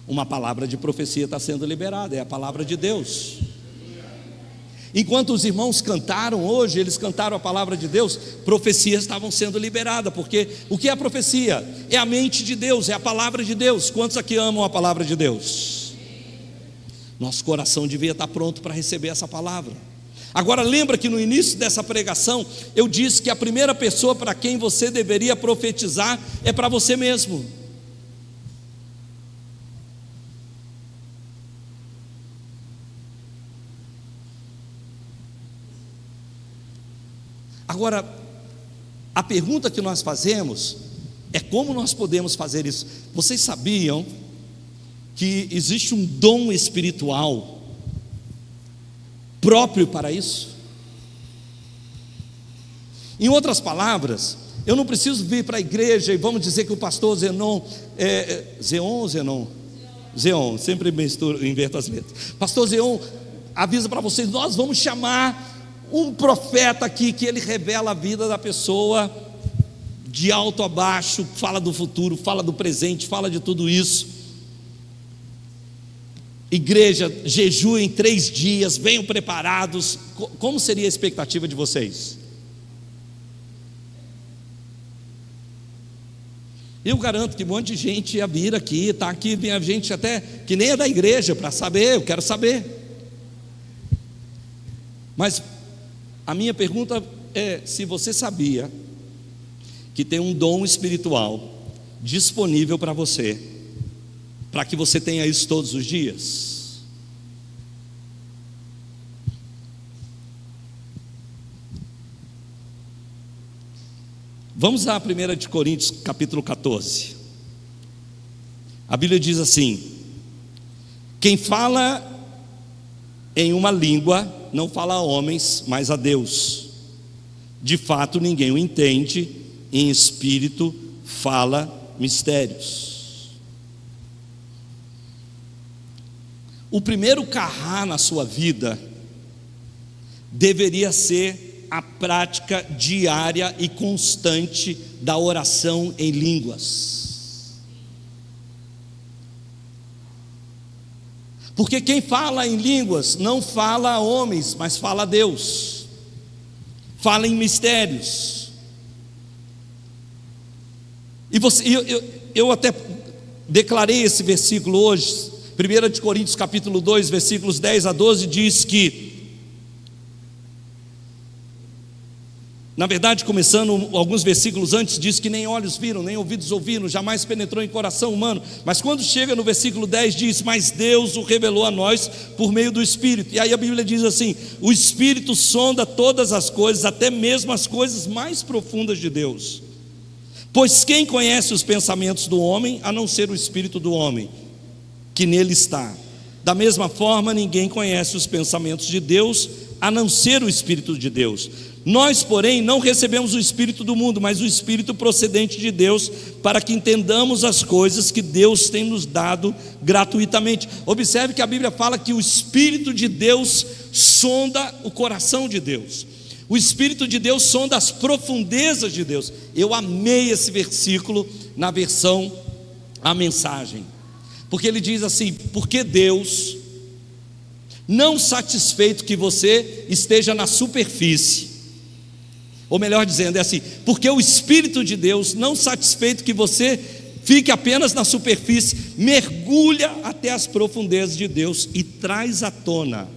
uma palavra de profecia está sendo liberada, é a palavra de Deus. Enquanto os irmãos cantaram hoje, eles cantaram a palavra de Deus, profecias estavam sendo liberadas, porque o que é a profecia? É a mente de Deus, é a palavra de Deus. Quantos aqui amam a palavra de Deus? Nosso coração devia estar pronto para receber essa palavra. Agora lembra que no início dessa pregação, eu disse que a primeira pessoa para quem você deveria profetizar é para você mesmo. Agora, a pergunta que nós fazemos é como nós podemos fazer isso. Vocês sabiam que existe um dom espiritual próprio para isso? Em outras palavras, eu não preciso vir para a igreja e vamos dizer que o pastor Zenon, Zeon, sempre inverto as letras. Pastor Zeon avisa para vocês, nós vamos chamar um profeta aqui, que ele revela a vida da pessoa de alto a baixo, fala do futuro, fala do presente, fala de tudo isso. Igreja, jejuem 3 dias, venham preparados. Como seria a expectativa de vocês? Eu garanto que um monte de gente ia vir aqui, está aqui, vem a gente até que nem é da igreja para saber, eu quero saber. Mas a minha pergunta é: se você sabia que tem um dom espiritual disponível para você, para que você tenha isso todos os dias? Vamos a 1 Coríntios capítulo 14. A Bíblia diz assim: quem fala em uma língua não fala a homens, mas a Deus. De fato ninguém o entende, em espírito fala mistérios. O primeiro carrá na sua vida deveria ser a prática diária e constante da oração em línguas. Porque quem fala em línguas não fala a homens, mas fala a Deus. Fala em mistérios. E eu até declarei esse versículo hoje. 1 Coríntios capítulo 2, versículos 10 a 12, diz que, na verdade, começando alguns versículos antes, diz que nem olhos viram, nem ouvidos ouviram, jamais penetrou em coração humano. Mas quando chega no versículo 10 diz: mas Deus o revelou a nós por meio do Espírito. E aí a Bíblia diz assim: o Espírito sonda todas as coisas, até mesmo as coisas mais profundas de Deus. Pois quem conhece os pensamentos do homem, a não ser o Espírito do homem que nele está? Da mesma forma, ninguém conhece os pensamentos de Deus, a não ser o Espírito de Deus. Nós, porém, não recebemos o Espírito do mundo, mas o Espírito procedente de Deus, para que entendamos as coisas que Deus tem nos dado gratuitamente. Observe que a Bíblia fala que o Espírito de Deus sonda o coração de Deus. O Espírito de Deus sonda as profundezas de Deus. Eu amei esse versículo na versão A Mensagem, porque ele diz assim: porque Deus, não satisfeito que você esteja na superfície, ou melhor dizendo, é assim: porque o Espírito de Deus, não satisfeito que você fique apenas na superfície, mergulha até as profundezas de Deus e traz à tona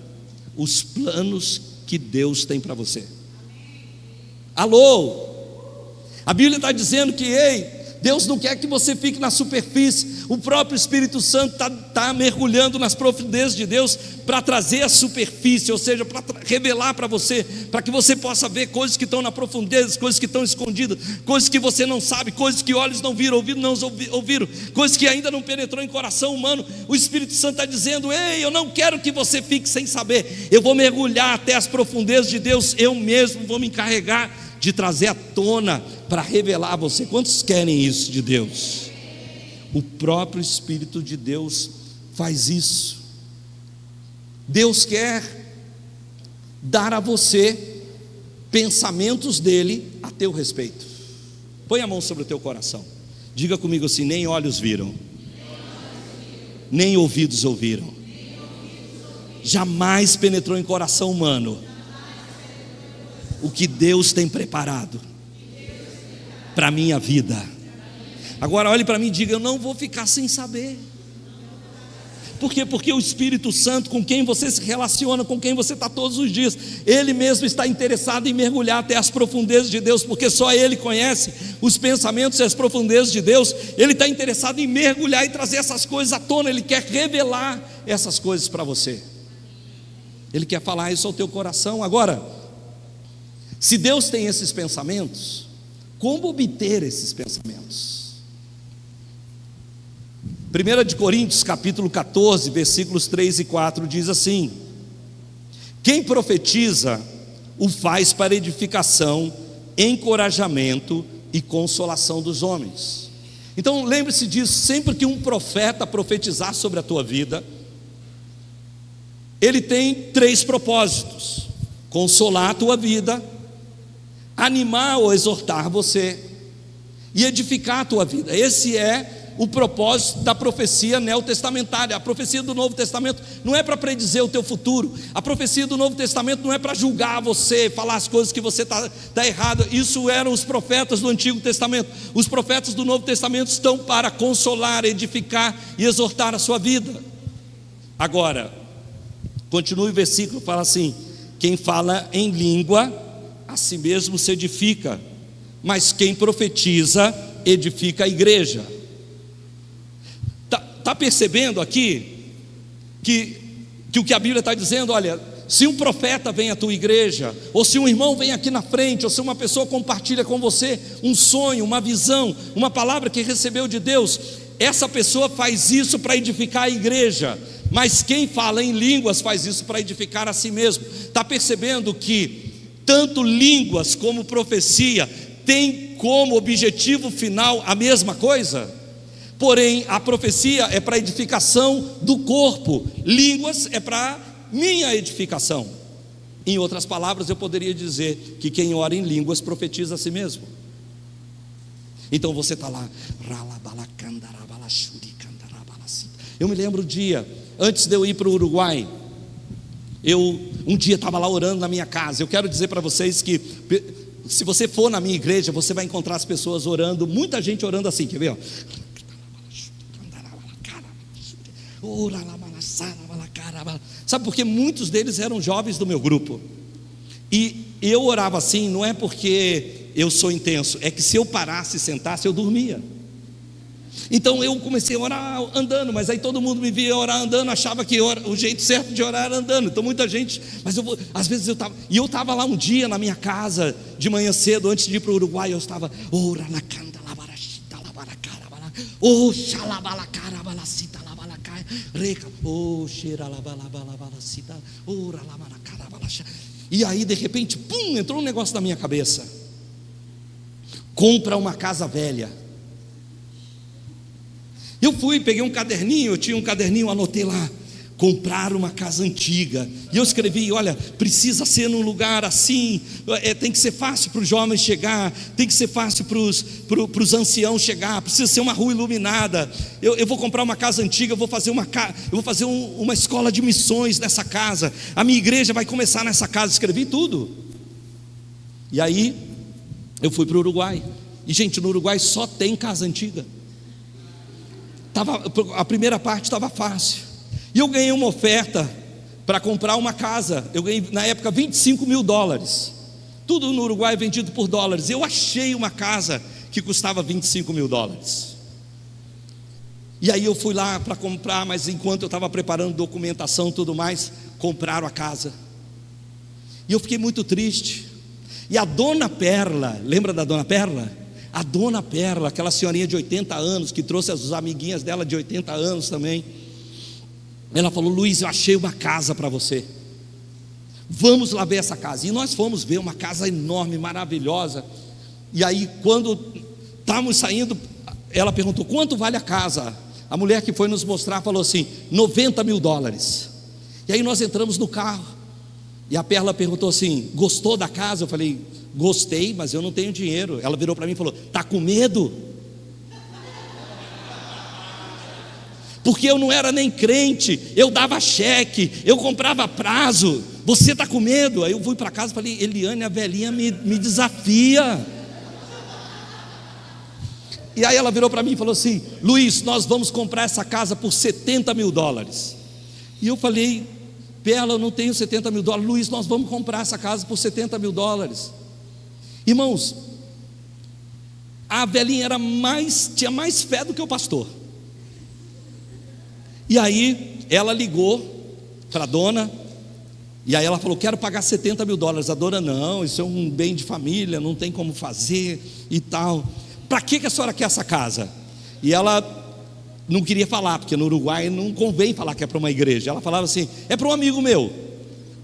os planos que Deus tem para você. Alô? A Bíblia está dizendo que, ei, Deus não quer que você fique na superfície. O próprio Espírito Santo está mergulhando nas profundezas de Deus para trazer a superfície, ou seja, para revelar para você, para que você possa ver coisas que estão na profundeza, coisas que estão escondidas, coisas que você não sabe, coisas que olhos não viram, ouvidos não ouviram, coisas que ainda não penetrou em coração humano. O Espírito Santo está dizendo: ei, eu não quero que você fique sem saber, eu vou mergulhar até as profundezas de Deus, eu mesmo vou me encarregar de trazer à tona para revelar a você. Quantos querem isso de Deus? O próprio Espírito de Deus faz isso. Deus quer dar a você pensamentos dele a teu respeito. Põe a mão sobre o teu coração, diga comigo assim: nem olhos viram, nem ouvidos ouviram, jamais penetrou em coração humano o que Deus tem preparado para a minha vida. Agora olhe para mim e diga: eu não vou ficar sem saber. Por quê? Porque o Espírito Santo, com quem você se relaciona, com quem você está todos os dias, Ele mesmo está interessado em mergulhar até as profundezas de Deus, porque só Ele conhece os pensamentos e as profundezas de Deus. Ele está interessado em mergulhar e trazer essas coisas à tona. Ele quer revelar essas coisas para você. Ele quer falar isso ao teu coração. Agora, se Deus tem esses pensamentos, como obter esses pensamentos? 1 Coríntios capítulo 14, versículos 3 e 4 diz assim: quem profetiza o faz para edificação, encorajamento e consolação dos homens. Então lembre-se disso, sempre que um profeta profetizar sobre a tua vida, ele tem 3 propósitos: consolar a tua vida, animar ou exortar você e edificar a tua vida. Esse é o propósito da profecia neotestamentária. A profecia do Novo Testamento não é para predizer o teu futuro. A profecia do Novo Testamento não é para julgar você, falar as coisas que você está errado. Isso eram os profetas do Antigo Testamento. Os profetas do Novo Testamento estão para consolar, edificar e exortar a sua vida. Agora, continue o versículo, fala assim: quem fala em língua, a si mesmo se edifica, mas quem profetiza, edifica a igreja. Está percebendo aqui que o que a Bíblia está dizendo? Olha, se um profeta vem à tua igreja, ou se um irmão vem aqui na frente, ou se uma pessoa compartilha com você um sonho, uma visão, uma palavra que recebeu de Deus, essa pessoa faz isso para edificar a igreja. Mas quem fala em línguas faz isso para edificar a si mesmo. Está percebendo que tanto línguas como profecia tem como objetivo final a mesma coisa? Porém, a profecia é para edificação do corpo, línguas é para minha edificação. Em outras palavras, eu poderia dizer que quem ora em línguas profetiza a si mesmo. Então você está lá, eu me lembro o dia, antes de eu ir para o Uruguai, um dia estava lá orando na minha casa. Eu quero dizer para vocês que, se você for na minha igreja, você vai encontrar as pessoas orando, muita gente orando assim, quer ver? Sabe por quê? Muitos deles eram jovens do meu grupo. E eu orava assim, não é porque eu sou intenso, é que se eu parasse e sentasse, eu dormia. Então eu comecei a orar andando, mas aí todo mundo me via orar andando, achava que o jeito certo de orar era andando. Então muita gente, às vezes eu estava lá um dia na minha casa, de manhã cedo, antes de ir para o Uruguai, eu estava e aí de repente, pum, entrou um negócio na minha cabeça: compra uma casa velha. Eu fui, peguei um caderninho, eu tinha um caderninho, anotei lá: comprar uma casa antiga. E eu escrevi: olha, precisa ser num lugar assim, tem que ser fácil para os jovens chegar, tem que ser fácil para os anciãos chegar, precisa ser uma rua iluminada. Eu vou comprar uma casa antiga, eu vou fazer uma escola de missões nessa casa, a minha igreja vai começar nessa casa. Escrevi tudo. E aí eu fui para o Uruguai. E gente, no Uruguai só tem casa antiga. A primeira parte estava fácil. E eu ganhei uma oferta para comprar uma casa. Eu ganhei na época $25 mil. Tudo no Uruguai é vendido por dólares. Eu achei uma casa que custava $25 mil. E aí eu fui lá para comprar, mas enquanto eu estava preparando documentação e tudo mais, compraram a casa. E eu fiquei muito triste. E a dona Perla, lembra da dona Perla? A dona Perla, aquela senhorinha de 80 anos, que trouxe as amiguinhas dela de 80 anos também. Ela falou: Luiz, eu achei uma casa para você. Vamos lá ver essa casa. E nós fomos ver uma casa enorme, maravilhosa. E aí quando estávamos saindo, ela perguntou: quanto vale a casa? A mulher que foi nos mostrar falou assim: $90 mil. E aí nós entramos no carro, e a Perla perguntou assim: gostou da casa? Eu falei: gostei, mas eu não tenho dinheiro. Ela virou para mim e falou: está com medo? Porque eu não era nem crente, eu dava cheque, eu comprava prazo. Você está com medo? Aí eu fui para casa e falei: Eliane, a velhinha me desafia. E aí ela virou para mim e falou assim: Luiz, nós vamos comprar essa casa por $70 mil. E eu falei: Perla, eu não tenho $70 mil. Luiz, nós vamos comprar essa casa por $70 mil. Irmãos, a velhinha tinha mais fé do que o pastor. E aí ela ligou para a dona, e aí ela falou: quero pagar $70 mil. A dona: não, isso é um bem de família, não tem como fazer e tal. Para que a senhora quer essa casa? E ela não queria falar, porque no Uruguai não convém falar que é para uma igreja. Ela falava assim: é para um amigo meu.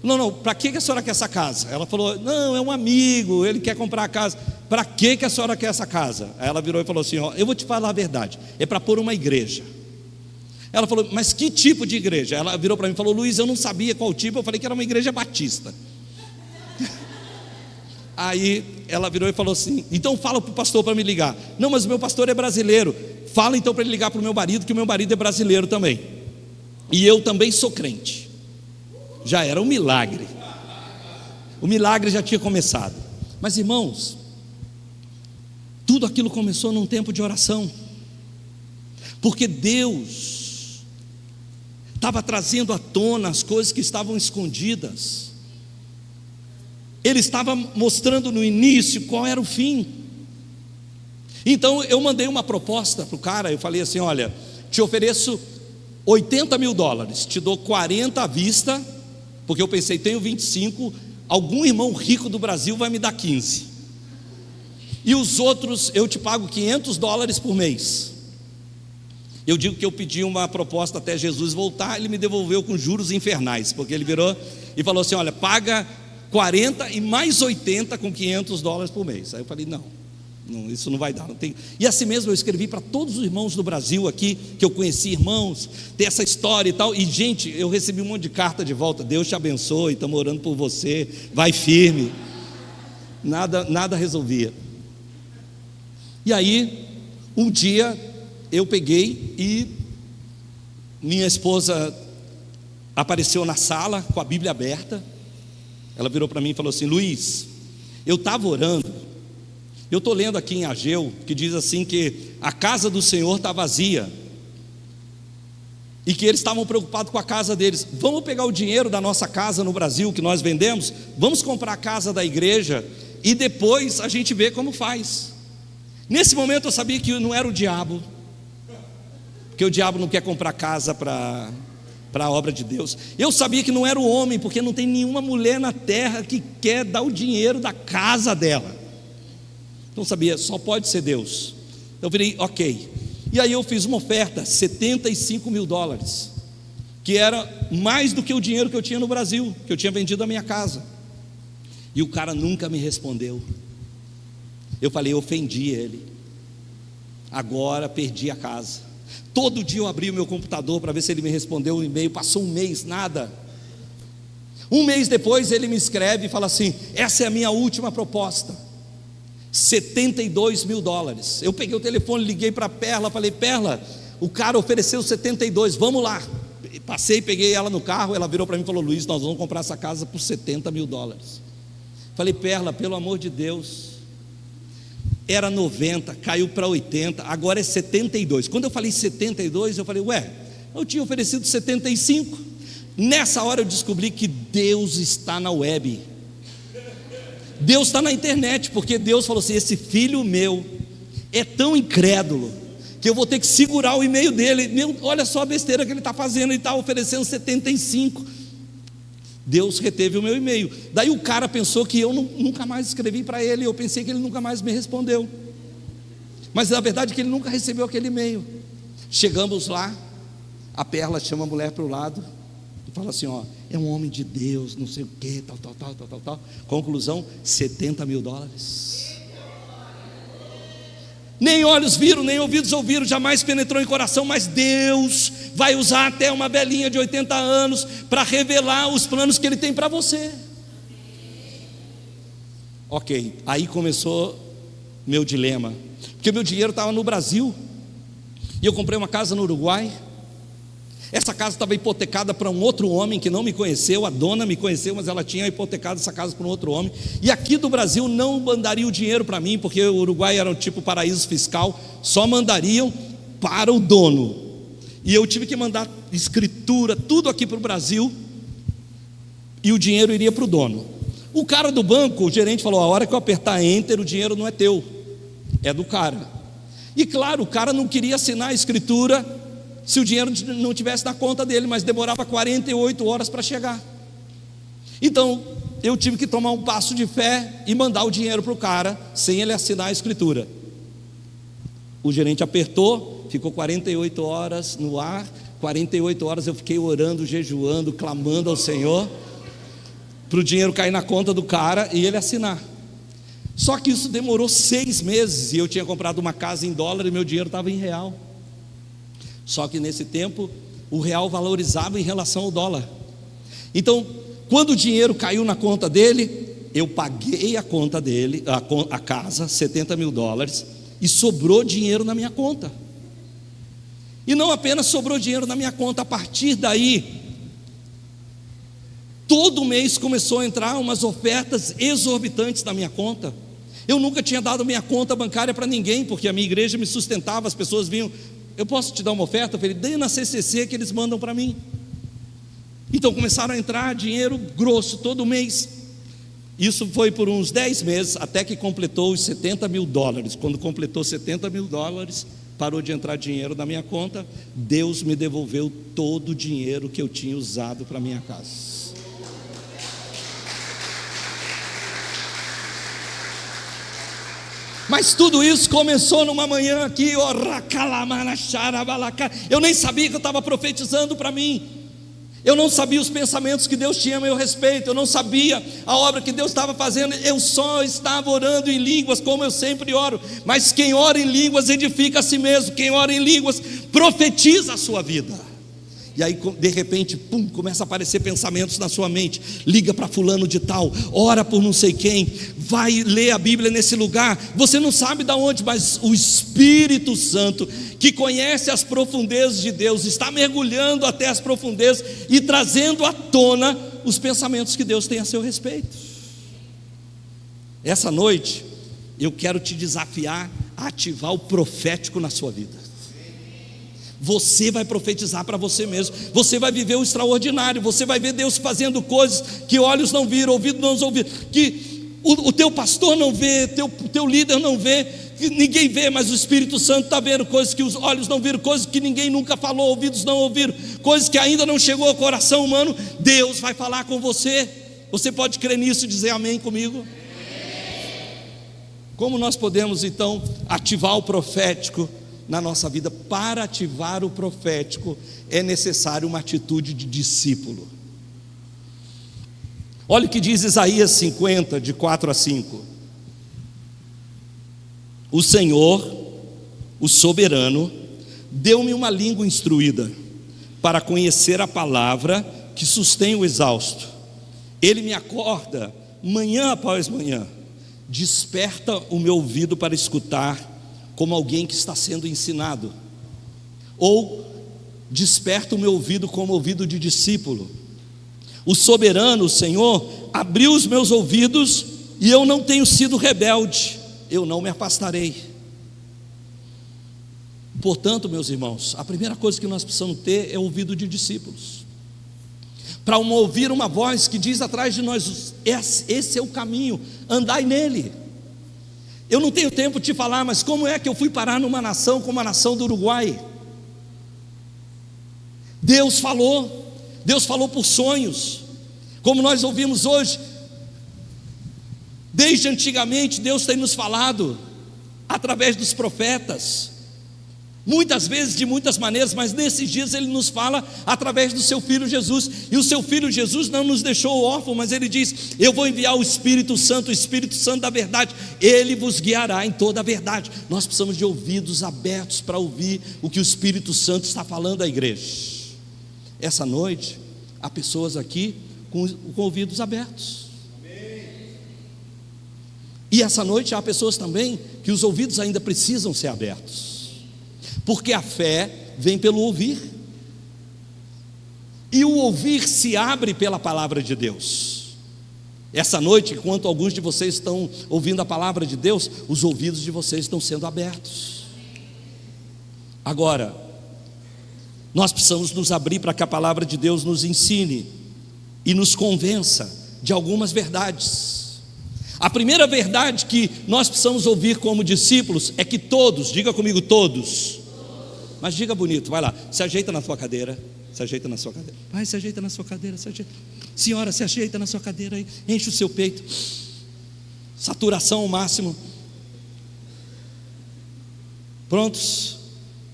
Não, para que a senhora quer essa casa? Ela falou: não, é um amigo, ele quer comprar a casa. Para que a senhora quer essa casa? Aí ela virou e falou assim: ó, eu vou te falar a verdade, é para pôr uma igreja. Ela falou: mas que tipo de igreja? Ela virou para mim e falou: Luiz, eu não sabia qual tipo. Eu falei que era uma igreja batista. Aí ela virou e falou assim: então fala para o pastor para me ligar. Não, mas o meu pastor é brasileiro. Fala então para ele ligar para o meu marido, que o meu marido é brasileiro também. E eu também sou crente. Já era um milagre. O milagre já tinha começado. Mas irmãos, tudo aquilo começou num tempo de oração. Porque Deus estava trazendo à tona as coisas que estavam escondidas. Ele estava mostrando no início qual era o fim. Então eu mandei uma proposta para o cara. Eu falei assim: olha, te ofereço $80 mil, te dou 40 à vista, porque eu pensei, tenho 25, algum irmão rico do Brasil vai me dar 15, e os outros eu te pago $500 por mês. Eu digo que eu pedi uma proposta até Jesus voltar, ele me devolveu com juros infernais, porque ele virou e falou assim: olha, paga 40 e mais 80 com $500 por mês. Aí eu falei: não, isso não vai dar, não tem. E assim mesmo eu escrevi para todos os irmãos do Brasil aqui, que eu conheci, irmãos, tem essa história e tal. E gente, eu recebi um monte de carta de volta: Deus te abençoe, estamos orando por você, vai firme. Nada resolvia. E aí um dia eu peguei e minha esposa apareceu na sala com a Bíblia aberta. Ela virou para mim e falou assim: Luiz, eu estava orando, eu estou lendo aqui em Ageu, que diz assim que a casa do Senhor está vazia, e que eles estavam preocupados com a casa deles. Vamos pegar o dinheiro da nossa casa no Brasil, que nós vendemos, vamos comprar a casa da igreja, e depois a gente vê como faz. Nesse momento eu sabia que não era o diabo, porque o diabo não quer comprar casa para a obra de Deus. Eu sabia que não era o homem, porque não tem nenhuma mulher na terra que quer dar o dinheiro da casa dela. Então sabia, só pode ser Deus. Eu virei: ok. E aí eu fiz uma oferta, $75 mil, que era mais do que o dinheiro que eu tinha no Brasil, que eu tinha vendido a minha casa. E o cara nunca me respondeu. Eu falei: eu ofendi ele, agora perdi a casa. Todo dia eu abri o meu computador para ver se ele me respondeu um e-mail. Passou um mês, nada. Um mês depois ele me escreve e fala assim: essa é a minha última proposta, $72 mil. Eu peguei o telefone, liguei para a Perla, falei: Perla, o cara ofereceu 72, vamos lá. Passei, peguei ela no carro, ela virou para mim e falou: Luiz, nós vamos comprar essa casa por $70 mil. Falei: Perla, pelo amor de Deus. Era 90, caiu para 80, agora é 72. Quando eu falei 72, eu falei: ué, eu tinha oferecido 75. Nessa hora eu descobri que Deus está na web. Deus está na internet, porque Deus falou assim: esse filho meu é tão incrédulo que eu vou ter que segurar o e-mail dele. Olha só a besteira que ele está fazendo, ele está oferecendo 75. Deus reteve o meu e-mail. Daí o cara pensou que eu nunca mais escrevi para ele. Eu pensei que ele nunca mais me respondeu, mas na verdade que ele nunca recebeu aquele e-mail. Chegamos lá, a Perla chama a mulher para o lado e fala assim: ó, é um homem de Deus, não sei o que, tal. Conclusão: $70 mil. Nem olhos viram, nem ouvidos ouviram, jamais penetrou em coração, mas Deus vai usar até uma velhinha de 80 anos para revelar os planos que Ele tem para você. Ok, aí começou meu dilema, porque meu dinheiro estava no Brasil, e eu comprei uma casa no Uruguai. Essa casa estava hipotecada para um outro homem que não me conheceu. A dona me conheceu, mas ela tinha hipotecado essa casa para um outro homem. E aqui do Brasil não mandaria o dinheiro para mim, porque o Uruguai era um tipo paraíso fiscal, só mandariam para o dono. E eu tive que mandar escritura, tudo aqui para o Brasil, e o dinheiro iria para o dono. O cara do banco, o gerente, falou: a hora que eu apertar Enter, o dinheiro não é teu, é do cara. E claro, o cara não queria assinar a escritura se o dinheiro não tivesse na conta dele, mas demorava 48 horas para chegar. Então eu tive que tomar um passo de fé e mandar o dinheiro para o cara, sem ele assinar a escritura. O gerente apertou, ficou 48 horas no ar. 48 horas eu fiquei orando, jejuando, clamando ao Senhor, para o dinheiro cair na conta do cara e ele assinar. Só que isso demorou 6 meses, e eu tinha comprado uma casa em dólar e meu dinheiro estava em real. Só que nesse tempo o real valorizava em relação ao dólar. Então, quando o dinheiro caiu na conta dele, eu paguei a conta dele, a casa, $70 mil, e sobrou dinheiro na minha conta. E não apenas sobrou dinheiro na minha conta, a partir daí, todo mês começou a entrar umas ofertas exorbitantes na minha conta. Eu nunca tinha dado minha conta bancária para ninguém, porque a minha igreja me sustentava. As pessoas vinham: eu posso te dar uma oferta? Eu falei: dê na CCC que eles mandam para mim. Então começaram a entrar dinheiro grosso todo mês. Isso foi por uns 10 meses, até que completou os $70 mil. Quando completou $70 mil, parou de entrar dinheiro na minha conta. Deus me devolveu todo o dinheiro que eu tinha usado para minha casa. Mas tudo isso começou numa manhã aqui. Eu nem sabia que eu estava profetizando para mim. Eu não sabia os pensamentos que Deus tinha a meu respeito. Eu não sabia a obra que Deus estava fazendo. Eu só estava orando em línguas, como eu sempre oro. Mas quem ora em línguas edifica a si mesmo. Quem ora em línguas profetiza a sua vida. E aí de repente, pum, começa a aparecer pensamentos na sua mente. Liga para fulano de tal, ora por não sei quem, vai ler a Bíblia nesse lugar. Você não sabe de onde, mas o Espírito Santo, que conhece as profundezas de Deus, está mergulhando até as profundezas e trazendo à tona os pensamentos que Deus tem a seu respeito. Essa noite eu quero te desafiar a ativar o profético na sua vida. Você vai profetizar para você mesmo. Você vai viver o extraordinário. Você vai ver Deus fazendo coisas que olhos não viram, ouvidos não ouviram, que o teu pastor não vê, teu líder não vê, que ninguém vê, mas o Espírito Santo está vendo coisas que os olhos não viram, coisas que ninguém nunca falou, ouvidos não ouviram, coisas que ainda não chegou ao coração humano. Deus vai falar com você. Você pode crer nisso e dizer amém comigo? Como nós podemos então ativar o profético na nossa vida? Para ativar o profético é necessário uma atitude de discípulo. Olha o que diz Isaías 50, de 4 a 5. O Senhor, o soberano, deu-me uma língua instruída para conhecer a palavra que sustém o exausto. Ele me acorda manhã após manhã, desperta o meu ouvido para escutar, como alguém que está sendo ensinado, ou desperta o meu ouvido como ouvido de discípulo. O soberano, o Senhor, abriu os meus ouvidos, e eu não tenho sido rebelde, eu não me afastarei. Portanto, meus irmãos, a primeira coisa que nós precisamos ter é ouvido de discípulos. para ouvir uma voz que diz atrás de nós: esse é o caminho, andai nele. Eu não tenho tempo de te falar, mas como é que eu fui parar numa nação como a nação do Uruguai? Deus falou por sonhos, como nós ouvimos hoje. Desde antigamente Deus tem nos falado através dos profetas, muitas vezes, de muitas maneiras, mas nesses dias Ele nos fala através do seu Filho Jesus. E o seu Filho Jesus não nos deixou órfãos, mas Ele diz: eu vou enviar o Espírito Santo da verdade, Ele vos guiará em toda a verdade. Nós precisamos de ouvidos abertos para ouvir o que o Espírito Santo está falando à igreja. Essa noite há pessoas aqui com ouvidos abertos. E essa noite há pessoas também que os ouvidos ainda precisam ser abertos, porque a fé vem pelo ouvir, e o ouvir se abre pela palavra de Deus. Essa noite, enquanto alguns de vocês estão ouvindo a palavra de Deus, os ouvidos de vocês estão sendo abertos. Agora, nós precisamos nos abrir para que a palavra de Deus nos ensine e nos convença de algumas verdades. A primeira verdade que nós precisamos ouvir como discípulos é que todos, diga comigo, todos, mas diga bonito, vai lá, se ajeita na sua cadeira, se ajeita na sua cadeira, vai, se ajeita na sua cadeira, se ajeita. Senhora, se ajeita na sua cadeira aí, enche o seu peito, saturação ao máximo. Prontos?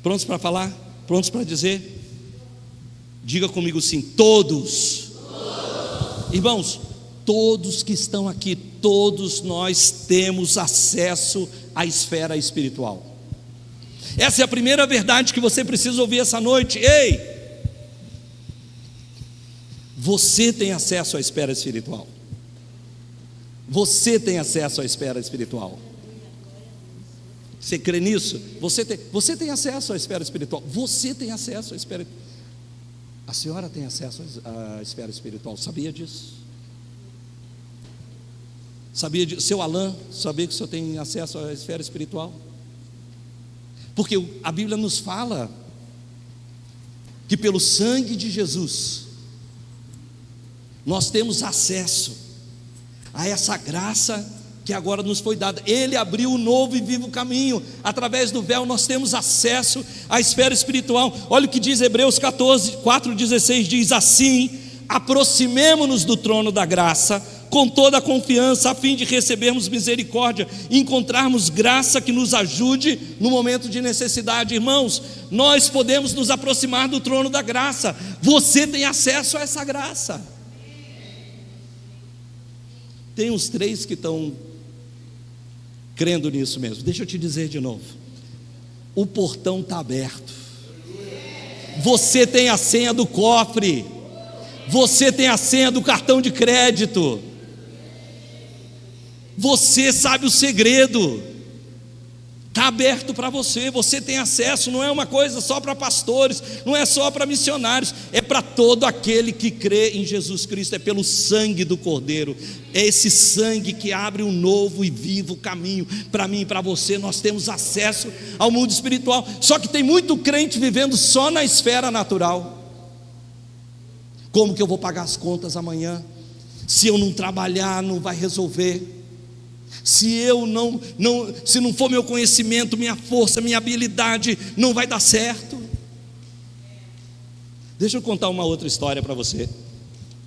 Prontos para falar? Prontos para dizer? Diga comigo sim, todos. Irmãos, todos que estão aqui, todos nós temos acesso à esfera espiritual. Essa é a primeira verdade que você precisa ouvir essa noite. Ei, você tem acesso à esfera espiritual. Você tem acesso à esfera espiritual. Você crê nisso? Você tem acesso à esfera espiritual. Você tem acesso à esfera. A senhora tem acesso à esfera espiritual. Sabia disso? Sabia disso? Seu Alain, sabia que o senhor tem acesso à esfera espiritual? Porque a Bíblia nos fala que pelo sangue de Jesus nós temos acesso a essa graça que agora nos foi dada. Ele abriu um novo e vivo caminho. Através do véu nós temos acesso à esfera espiritual. Olha o que diz Hebreus 4:16, diz assim: aproximemo-nos do trono da graça com toda a confiança, a fim de recebermos misericórdia e encontrarmos graça que nos ajude no momento de necessidade. Irmãos, nós podemos nos aproximar do trono da graça. Você tem acesso a essa graça. Tem uns 3 que estão crendo nisso mesmo. Deixa eu te dizer de novo: o portão está aberto. Você tem a senha do cofre. Você tem a senha do cartão de crédito. Você sabe o segredo. Está aberto para você. Você tem acesso. Não é uma coisa só para pastores, não é só para missionários, é para todo aquele que crê em Jesus Cristo. É pelo sangue do Cordeiro. É esse sangue que abre um novo e vivo caminho para mim e para você. Nós temos acesso ao mundo espiritual. Só que tem muito crente vivendo só na esfera natural. Como que eu vou pagar as contas amanhã? Se eu não trabalhar, não vai resolver. Se não for meu conhecimento, minha força, minha habilidade, não vai dar certo. Deixa eu contar uma outra história para você.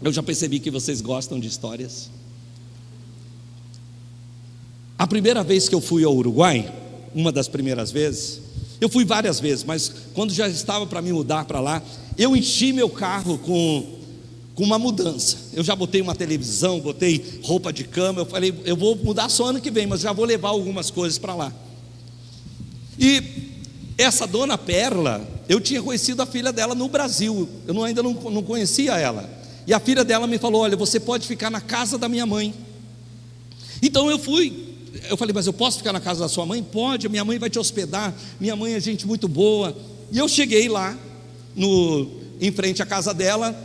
Eu já percebi que vocês gostam de histórias. A primeira vez que eu fui ao Uruguai, uma das primeiras vezes, eu fui várias vezes, mas quando já estava para me mudar para lá, eu enchi meu carro com uma mudança. Eu já botei uma televisão, botei roupa de cama. Eu falei, eu vou mudar só ano que vem, mas já vou levar algumas coisas para lá. E essa dona Perla, eu tinha conhecido a filha dela no Brasil. Eu ainda não conhecia ela. E a filha dela me falou: olha, você pode ficar na casa da minha mãe. Então eu fui. Eu falei, mas eu posso ficar na casa da sua mãe? Pode, minha mãe vai te hospedar. Minha mãe é gente muito boa. E eu cheguei lá em frente à casa dela.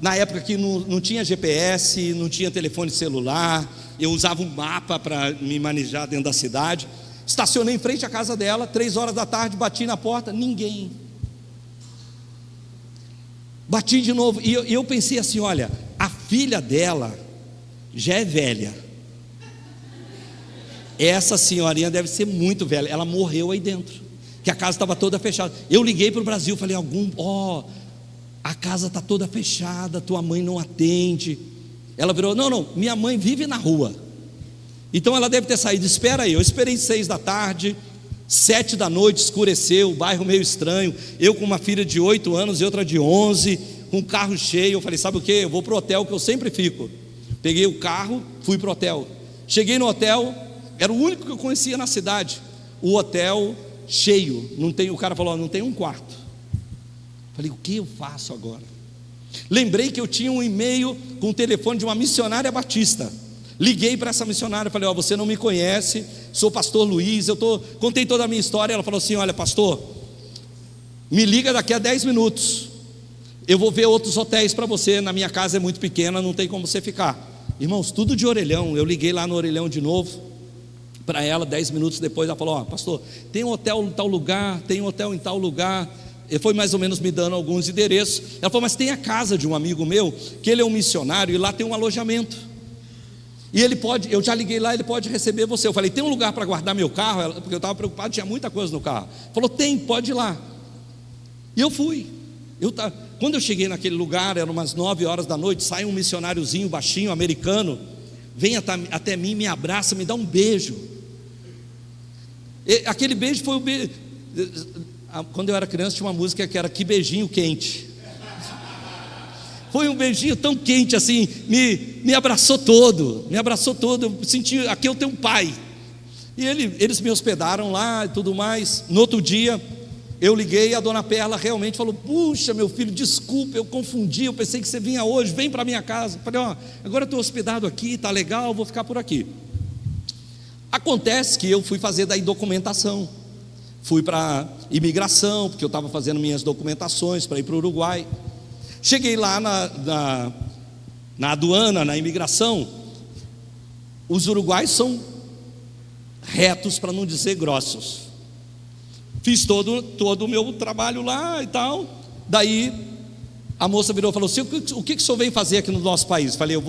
Na época que não tinha GPS, não tinha telefone celular, eu usava um mapa para me manejar dentro da cidade. Estacionei em frente à casa dela, 3 horas da tarde, bati na porta, ninguém. Bati de novo, e eu pensei assim: olha, a filha dela já é velha, essa senhorinha deve ser muito velha, ela morreu aí dentro, que a casa estava toda fechada. Eu liguei para o Brasil, falei: a casa está toda fechada, tua mãe não atende. Ela virou: não, minha mãe vive na rua, então ela deve ter saído, espera aí. Eu esperei 6 da tarde, 7 da noite, escureceu, o bairro meio estranho, eu com uma filha de 8 anos e outra de 11, com o carro cheio. Eu falei: sabe o que? Eu vou para o hotel que eu sempre fico. Peguei o carro, fui para o hotel. Cheguei no hotel, era o único que eu conhecia na cidade. O hotel cheio, o cara falou: não tem um quarto. Falei: o que eu faço agora? Lembrei que eu tinha um e-mail com o telefone de uma missionária batista. Liguei para essa missionária, falei: você não me conhece, sou o pastor Luiz, contei toda a minha história. Ela falou assim: olha, pastor, me liga daqui a 10 minutos, eu vou ver outros hotéis para você, na minha casa é muito pequena, não tem como você ficar. Irmãos, tudo de orelhão. Eu liguei lá no orelhão de novo para ela, 10 minutos depois ela falou: pastor, tem um hotel em tal lugar, tem um hotel em tal lugar. Ele foi mais ou menos me dando alguns endereços. Ela falou: mas tem a casa de um amigo meu, que ele é um missionário, e lá tem um alojamento, e ele pode, eu já liguei lá, ele pode receber você. Eu falei: tem um lugar para guardar meu carro? Porque eu estava preocupado, tinha muita coisa no carro. Falou: tem, pode ir lá. E eu fui. Quando eu cheguei naquele lugar, eram umas 9 horas da noite, sai um missionáriozinho baixinho, americano, vem até mim, me abraça, me dá um beijo. Aquele beijo foi o beijo. Quando eu era criança tinha uma música que era Que Beijinho Quente. Foi um beijinho tão quente assim, me abraçou todo, eu senti, aqui eu tenho um pai. E eles me hospedaram lá e tudo mais. No outro dia eu liguei, a dona Perla realmente falou: puxa, meu filho, desculpa, eu confundi, eu pensei que você vinha hoje, vem para minha casa. Falei: agora eu estou hospedado aqui, está legal, vou ficar por aqui. Acontece que eu fui fazer daí documentação, fui para imigração, porque eu estava fazendo minhas documentações para ir para o Uruguai. Cheguei lá na aduana, na imigração. Os uruguaios são retos, para não dizer grossos. Fiz todo o meu trabalho lá e tal. Daí a moça virou e falou: o que o senhor vem fazer aqui no nosso país? Falei: eu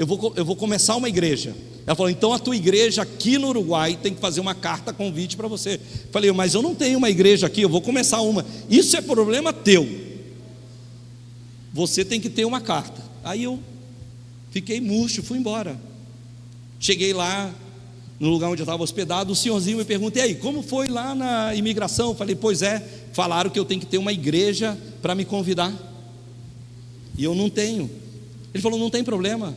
vou começar uma igreja. Ela falou: então a tua igreja aqui no Uruguai tem que fazer uma carta convite para você. Falei: mas eu não tenho uma igreja aqui, eu vou começar uma. Isso é problema teu, você tem que ter uma carta. Aí eu fiquei murcho, fui embora. Cheguei lá no lugar onde eu estava hospedado, o senhorzinho me perguntou: e aí, como foi lá na imigração? Eu falei: pois é, falaram que eu tenho que ter uma igreja para me convidar, e eu não tenho. Ele falou: não tem problema,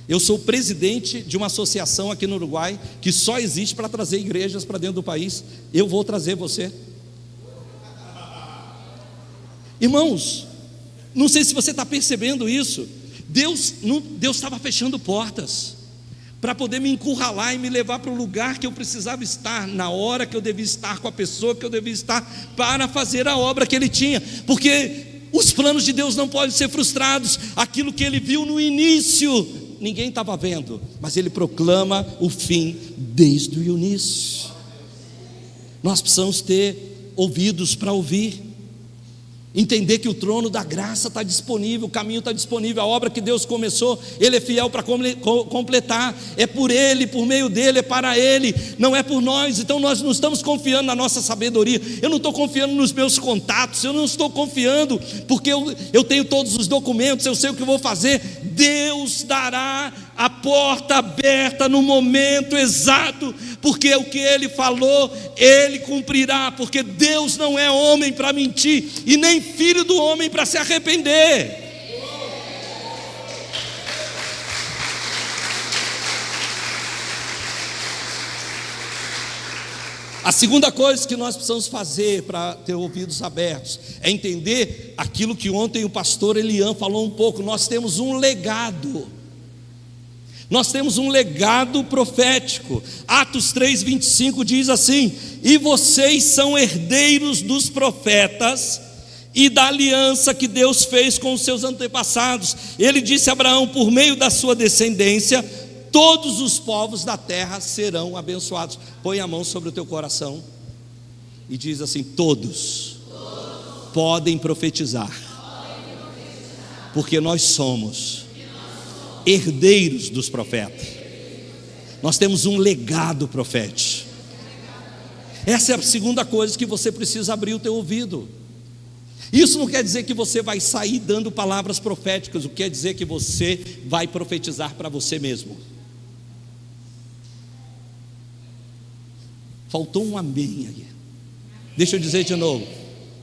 eu sou presidente de uma associação aqui no Uruguai, que só existe para trazer igrejas para dentro do país, eu vou trazer você. Irmãos, não sei se você está percebendo isso. Deus estava fechando portas para poder me encurralar e me levar para o lugar que eu precisava estar, na hora que eu devia estar, com a pessoa que eu devia estar, para fazer a obra que Ele tinha. Porque os planos de Deus não podem ser frustrados. Aquilo que Ele viu no início, ninguém estava vendo, mas Ele proclama o fim desde o início. Nós precisamos ter ouvidos para ouvir, entender que o trono da graça está disponível, o caminho está disponível, a obra que Deus começou, Ele é fiel para completar. É por Ele, por meio dEle, é para Ele, não é por nós. Então nós não estamos confiando na nossa sabedoria, eu não estou confiando nos meus contatos, eu não estou confiando porque eu tenho todos os documentos, eu sei o que eu vou fazer. Deus dará a porta aberta no momento exato, porque o que Ele falou, Ele cumprirá, porque Deus não é homem para mentir, e nem filho do homem para se arrepender. A segunda coisa que nós precisamos fazer para ter ouvidos abertos é entender aquilo que ontem o pastor Elian falou um pouco. Nós temos um legado. Nós temos um legado profético. Atos 3:25 diz assim: e vocês são herdeiros dos profetas e da aliança que Deus fez com os seus antepassados. Ele disse a Abraão: por meio da sua descendência todos os povos da terra serão abençoados. Põe a mão sobre o teu coração e diz assim: todos podem profetizar Porque nós somos herdeiros dos profetas. Nós temos um legado profético. Essa é a segunda coisa que você precisa abrir o teu ouvido. Isso não quer dizer que você vai sair dando palavras proféticas, o que quer dizer que você vai profetizar para você mesmo. Faltou um amém aí. Deixa eu dizer de novo.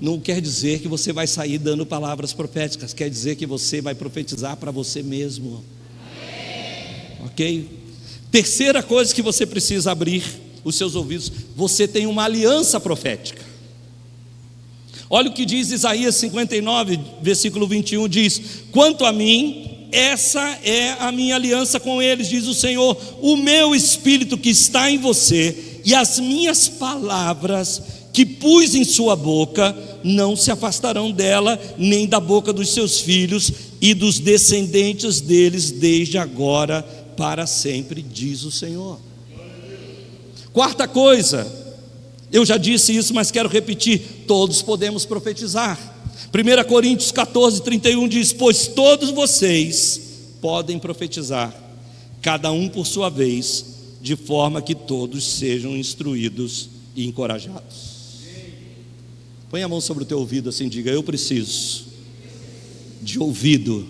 Não quer dizer que você vai sair dando palavras proféticas, quer dizer que você vai profetizar para você mesmo. Ok? Terceira coisa que você precisa abrir os seus ouvidos: você tem uma aliança profética. Olha o que diz Isaías 59, versículo 21, diz: quanto a mim, essa é a minha aliança com eles, diz o Senhor, o meu espírito que está em você e as minhas palavras que pus em sua boca não se afastarão dela, nem da boca dos seus filhos e dos descendentes deles, desde agora para sempre, diz o Senhor. Quarta coisa, eu já disse isso, mas quero repetir: todos podemos profetizar. 1 Coríntios 14, 31 diz: pois todos vocês podem profetizar, cada um por sua vez, de forma que todos sejam instruídos e encorajados. Põe a mão sobre o teu ouvido assim, diga: eu preciso de ouvido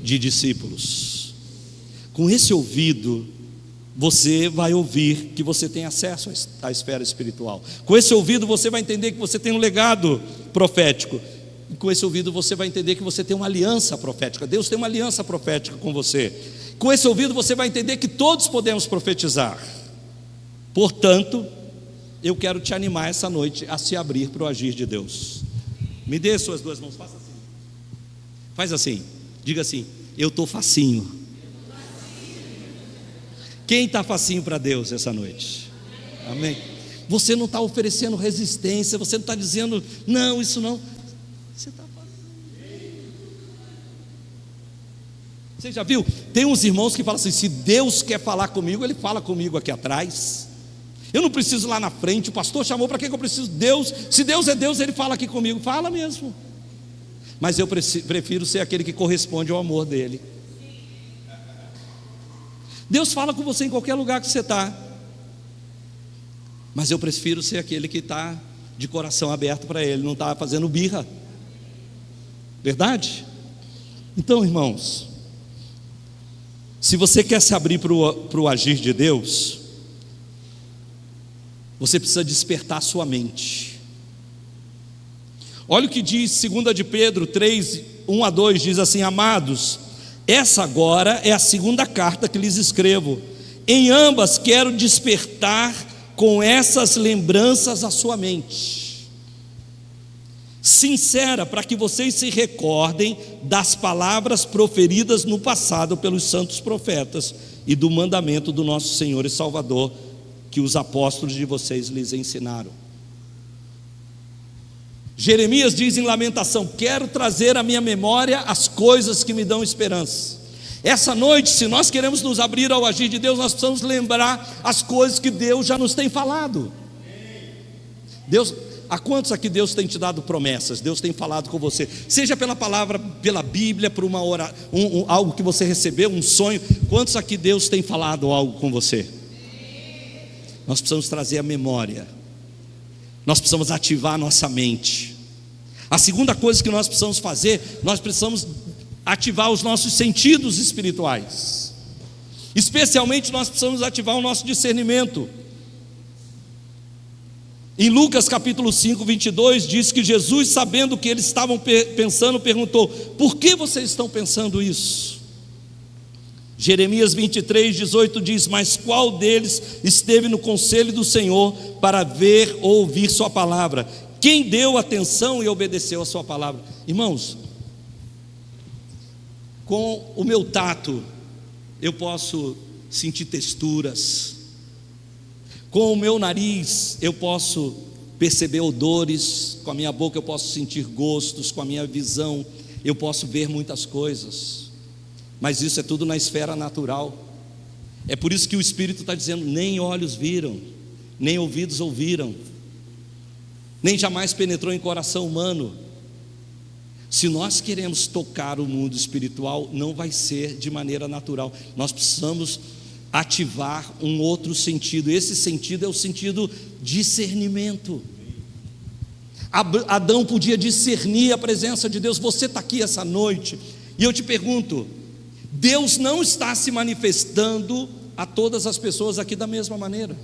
de discípulos. Com esse ouvido, você vai ouvir que você tem acesso à esfera espiritual. Com esse ouvido você vai entender que você tem um legado profético. E com esse ouvido você vai entender que você tem uma aliança profética. Deus tem uma aliança profética com você. Com esse ouvido você vai entender que todos podemos profetizar. Portanto, eu quero te animar essa noite a se abrir para o agir de Deus. Me dê suas duas mãos, faça assim. Faz assim, diga assim: eu estou facinho. Quem está facinho para Deus essa noite? Amém? Você não está oferecendo resistência, você não está dizendo, não, isso não. Você está facinho. Você já viu? Tem uns irmãos que falam assim: se Deus quer falar comigo, Ele fala comigo aqui atrás. Eu não preciso ir lá na frente, o pastor chamou, para que eu preciso de Deus? Se Deus é Deus, Ele fala aqui comigo. Fala mesmo. Mas eu prefiro ser aquele que corresponde ao amor dEle. Deus fala com você em qualquer lugar que você está, mas eu prefiro ser aquele que está de coração aberto para Ele, não está fazendo birra. Verdade? Então, irmãos, se você quer se abrir para o agir de Deus, você precisa despertar sua mente. Olha o que diz 2 de Pedro 3, 1 a 2, diz assim: amados, essa agora é a segunda carta que lhes escrevo. Em ambas quero despertar com essas lembranças a sua mente sincera, para que vocês se recordem das palavras proferidas no passado pelos santos profetas e do mandamento do nosso Senhor e Salvador, que os apóstolos de vocês lhes ensinaram. Jeremias diz em Lamentação: quero trazer à minha memória as coisas que me dão esperança. Essa noite, se nós queremos nos abrir ao agir de Deus, nós precisamos lembrar as coisas que Deus já nos tem falado. Deus, a quantos aqui Deus tem te dado promessas? Deus tem falado com você, seja pela palavra, pela Bíblia, por uma hora, algo que você recebeu, um sonho. Quantos aqui Deus tem falado algo com você? Nós precisamos trazer a memória. Nós precisamos ativar a nossa mente. A segunda coisa que nós precisamos fazer, nós precisamos ativar os nossos sentidos espirituais. Especialmente nós precisamos ativar o nosso discernimento. Em Lucas capítulo 5, 22, diz que Jesus, sabendo o que eles estavam pensando, perguntou: por que vocês estão pensando isso? Jeremias 23, 18 diz: mas qual deles esteve no conselho do Senhor para ver ou ouvir sua palavra? Quem deu atenção e obedeceu a sua palavra? Irmãos, com o meu tato eu posso sentir texturas, com o meu nariz eu posso perceber odores, com a minha boca eu posso sentir gostos, com a minha visão eu posso ver muitas coisas. Mas isso é tudo na esfera natural. É por isso que o Espírito está dizendo: nem olhos viram, nem ouvidos ouviram, nem jamais penetrou em coração humano Se nós queremos tocar o mundo espiritual, não vai ser de maneira natural. Nós precisamos ativar um outro sentido. Esse sentido é o sentido discernimento. Adão podia discernir a presença de Deus. Você está aqui essa noite e eu te pergunto: Deus não está se manifestando a todas as pessoas aqui da mesma maneira.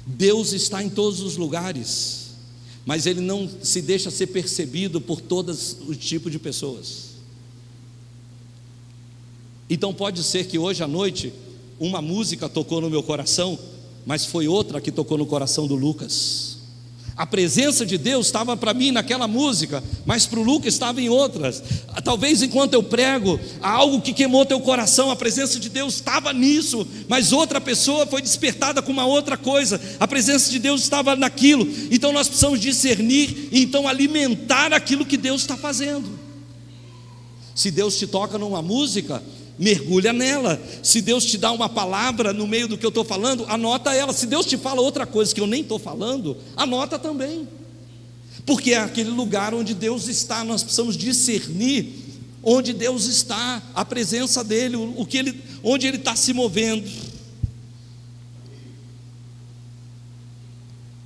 Deus está em todos os lugares, mas Ele não se deixa ser percebido por todos os tipos de pessoas. Então pode ser que hoje à noite uma música tocou no meu coração, mas foi outra que tocou no coração do Lucas. A presença de Deus estava para mim naquela música, mas para o Lucas estava em outras. Talvez enquanto eu prego, há algo que queimou teu coração, a presença de Deus estava nisso, mas outra pessoa foi despertada com uma outra coisa, a presença de Deus estava naquilo. Então nós precisamos discernir e então alimentar aquilo que Deus está fazendo. Se Deus te toca numa música, mergulha nela. Se Deus te dá uma palavra no meio do que eu estou falando, anota ela. Se Deus te fala outra coisa que eu nem estou falando, anota também, porque é aquele lugar onde Deus está. Nós precisamos discernir onde Deus está, a presença dEle, onde Ele está se movendo.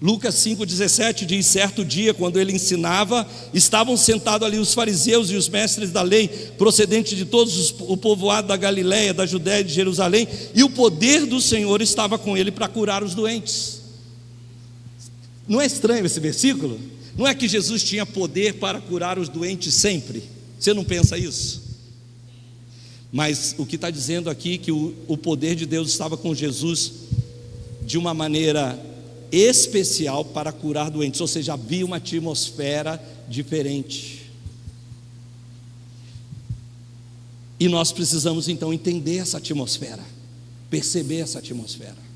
Lucas 5,17 diz: certo dia, quando ele ensinava, estavam sentados ali os fariseus e os mestres da lei, procedentes de todos o povoado da Galiléia, da Judéia e de Jerusalém, e o poder do Senhor estava com ele para curar os doentes. Não é estranho esse versículo? Não é que Jesus tinha poder para curar os doentes sempre? Você não pensa isso? Mas o que está dizendo aqui, que o poder de Deus estava com Jesus de uma maneira especial para curar doentes, ou seja, havia uma atmosfera diferente. E nós precisamos então entender essa atmosfera, perceber essa atmosfera.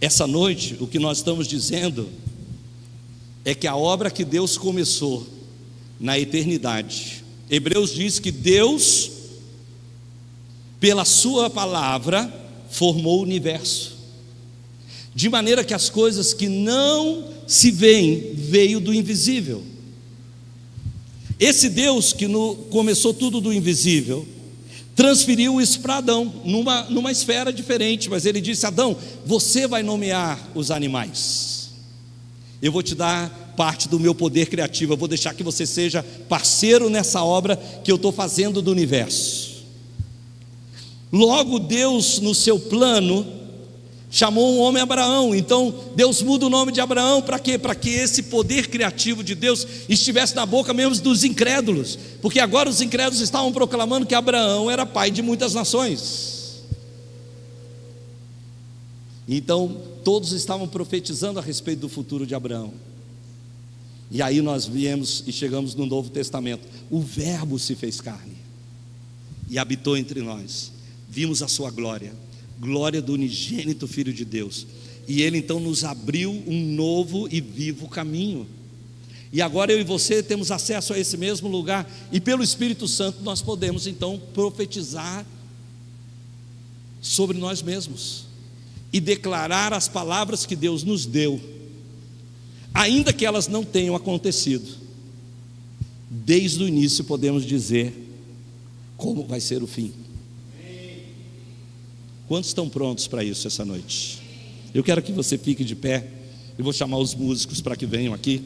Essa noite, o que nós estamos dizendo é que a obra que Deus começou na eternidade, Hebreus diz que Deus, pela sua palavra, formou o universo, de maneira que as coisas que não se veem, veio do invisível. Esse Deus que começou tudo do invisível, transferiu isso para Adão, numa esfera diferente, mas ele disse: Adão, você vai nomear os animais, eu vou te dar parte do meu poder criativo, eu vou deixar que você seja parceiro nessa obra que eu estou fazendo do universo. Logo Deus, no seu plano, chamou um homem Abraão. Então Deus muda o nome de Abraão para quê? Para que esse poder criativo de Deus estivesse na boca mesmo dos incrédulos, porque agora os incrédulos estavam proclamando que Abraão era pai de muitas nações. Então todos estavam profetizando a respeito do futuro de Abraão. E aí nós viemos e chegamos no Novo Testamento. O Verbo se fez carne e habitou entre nós. Vimos a sua glória, glória do unigênito Filho de Deus, e Ele então nos abriu um novo e vivo caminho, e agora eu e você temos acesso a esse mesmo lugar, e pelo Espírito Santo nós podemos então profetizar sobre nós mesmos, e declarar as palavras que Deus nos deu, ainda que elas não tenham acontecido. Desde o início podemos dizer como vai ser o fim. Quantos estão prontos para isso essa noite? Eu quero que você fique de pé. Eu vou chamar os músicos para que venham aqui.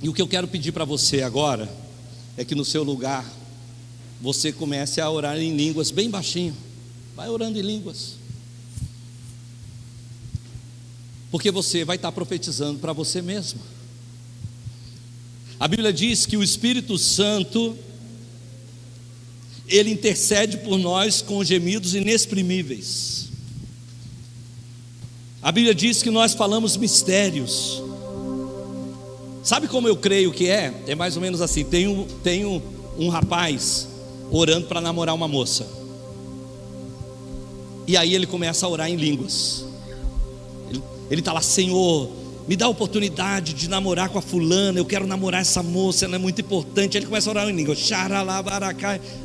E o que eu quero pedir para você agora é que no seu lugar você comece a orar em línguas bem baixinho. Vai orando em línguas, porque você vai estar profetizando para você mesmo. A Bíblia diz que o Espírito Santo, ele intercede por nós com gemidos inexprimíveis. A Bíblia diz que nós falamos mistérios. Sabe como eu creio que é? É mais ou menos assim: tem um rapaz orando para namorar uma moça, e aí ele começa a orar em línguas. Ele está lá: Senhor, me dá a oportunidade de namorar com a fulana, eu quero namorar essa moça, ela é muito importante. Aí ele começa a orar em língua,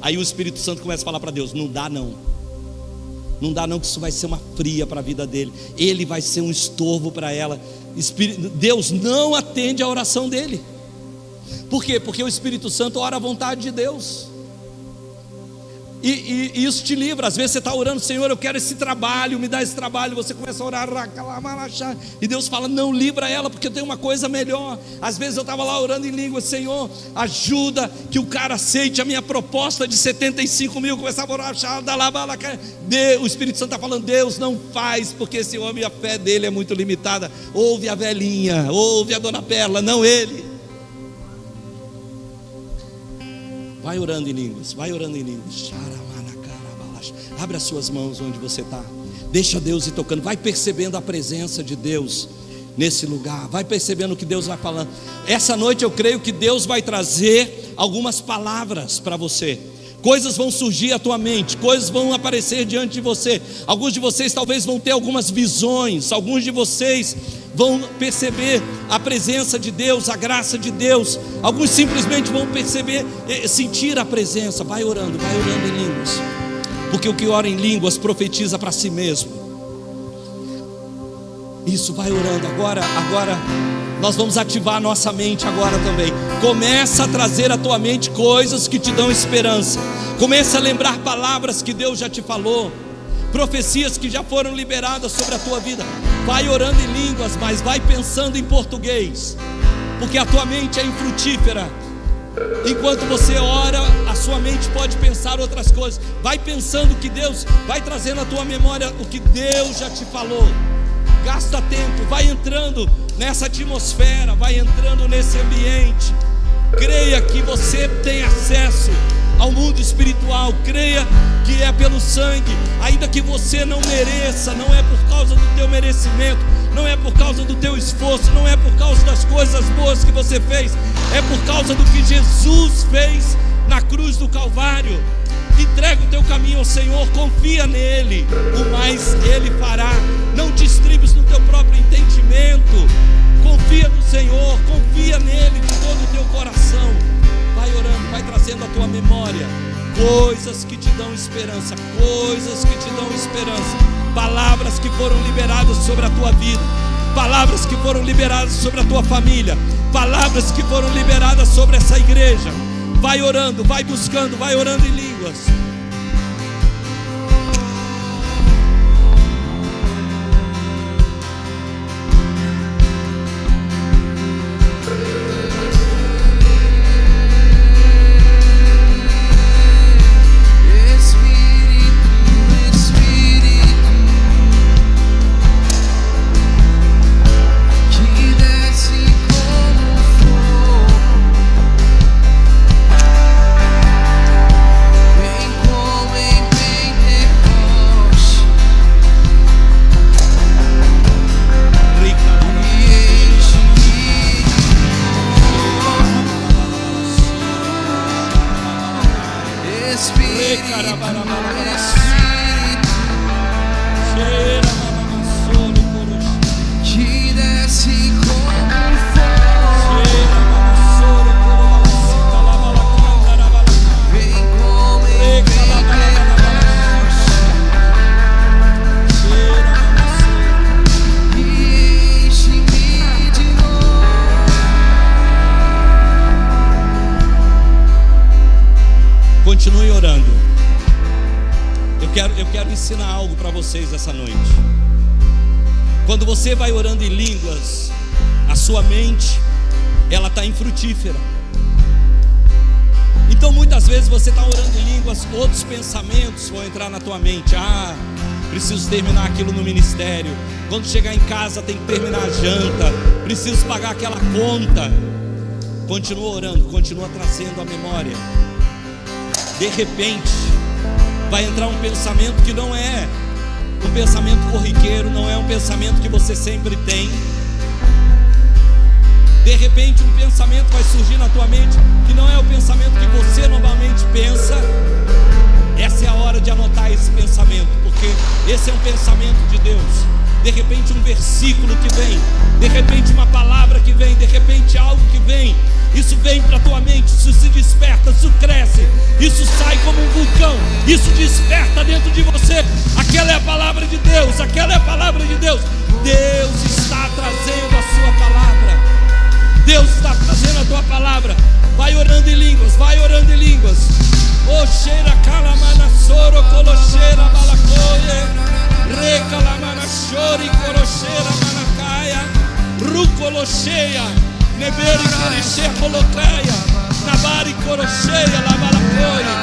aí o Espírito Santo começa a falar para Deus: não dá não, não dá não, que isso vai ser uma fria para a vida dele, ele vai ser um estorvo para ela. Deus não atende a oração dele. Por quê? Porque o Espírito Santo ora à vontade de Deus. E isso te livra. Às vezes você está orando: Senhor, eu quero esse trabalho, me dá esse trabalho. Você começa a orar, e Deus fala: não, livra ela, porque eu tenho uma coisa melhor. Às vezes eu estava lá orando em língua: Senhor, ajuda que o cara aceite a minha proposta de 75 mil. Começava a orar, o Espírito Santo está falando: Deus, não faz, porque esse homem, a fé dele é muito limitada. Ouve a velhinha, ouve a dona Perla, não ele. Vai orando em línguas, vai orando em línguas. Abre as suas mãos onde você está. Deixa Deus ir tocando. Vai percebendo a presença de Deus nesse lugar. Vai percebendo o que Deus vai falando. Essa noite eu creio que Deus vai trazer algumas palavras para você. Coisas vão surgir à tua mente, coisas vão aparecer diante de você. Alguns de vocês talvez vão ter algumas visões. Alguns de vocês vão perceber a presença de Deus, a graça de Deus. Alguns simplesmente vão perceber, sentir a presença. Vai orando em línguas, porque o que ora em línguas profetiza para si mesmo. Isso, vai orando. Agora nós vamos ativar a nossa mente agora também. Começa a trazer à tua mente coisas que te dão esperança. Começa a lembrar palavras que Deus já te falou, profecias que já foram liberadas sobre a tua vida. Vai orando em línguas, mas vai pensando em português, porque a tua mente é infrutífera. Enquanto você ora, a sua mente pode pensar outras coisas. Vai pensando que Deus vai trazendo à tua memória o que Deus já te falou. Gasta tempo, vai entrando nessa atmosfera, vai entrando nesse ambiente. Creia que você tem acesso ao mundo espiritual. Creia que é pelo sangue, ainda que você não mereça. Não é por causa do teu merecimento, não é por causa do teu esforço, não é por causa das coisas boas que você fez. É por causa do que Jesus fez na cruz do Calvário. Entrega o teu caminho ao Senhor, confia nele, o mais ele fará. Não te estribes no teu próprio entendimento. Confia no Senhor, confia nele de todo o teu coração. Vai orando, vai trazendo à tua memória coisas que te dão esperança, coisas que te dão esperança. Palavras que foram liberadas sobre a tua vida, palavras que foram liberadas sobre a tua família, palavras que foram liberadas sobre essa igreja. Vai orando, vai buscando, vai orando em línguas. Continue orando. Eu quero ensinar algo para vocês essa noite. Quando você vai orando em línguas, a sua mente, ela está infrutífera. Então muitas vezes você está orando em línguas, outros pensamentos vão entrar na tua mente. Preciso terminar aquilo no ministério. Quando chegar em casa tem que terminar a janta. Preciso pagar aquela conta. Continua orando, continua trazendo a memória. De repente vai entrar um pensamento que não é um pensamento corriqueiro, não é um pensamento que você sempre tem. De repente um pensamento vai surgir na tua mente que não é o pensamento que você normalmente pensa. Essa é a hora de anotar esse pensamento, porque esse é um pensamento de Deus. De de repente um versículo que vem, de repente uma palavra que vem, de repente algo que vem. Isso vem para a tua mente, isso se desperta, isso cresce, isso sai como um vulcão, isso desperta dentro de você. Aquela é a palavra de Deus, aquela é a palavra de Deus. Deus está trazendo a sua palavra. Deus está trazendo a tua palavra. Vai orando em línguas, vai orando em línguas. Oxeira calamana soro colocheira balacoie, recalamana chore corocheira manacaia, rucolocheia, neberi corocheia colocaia, nabari corocheia lavalacoie,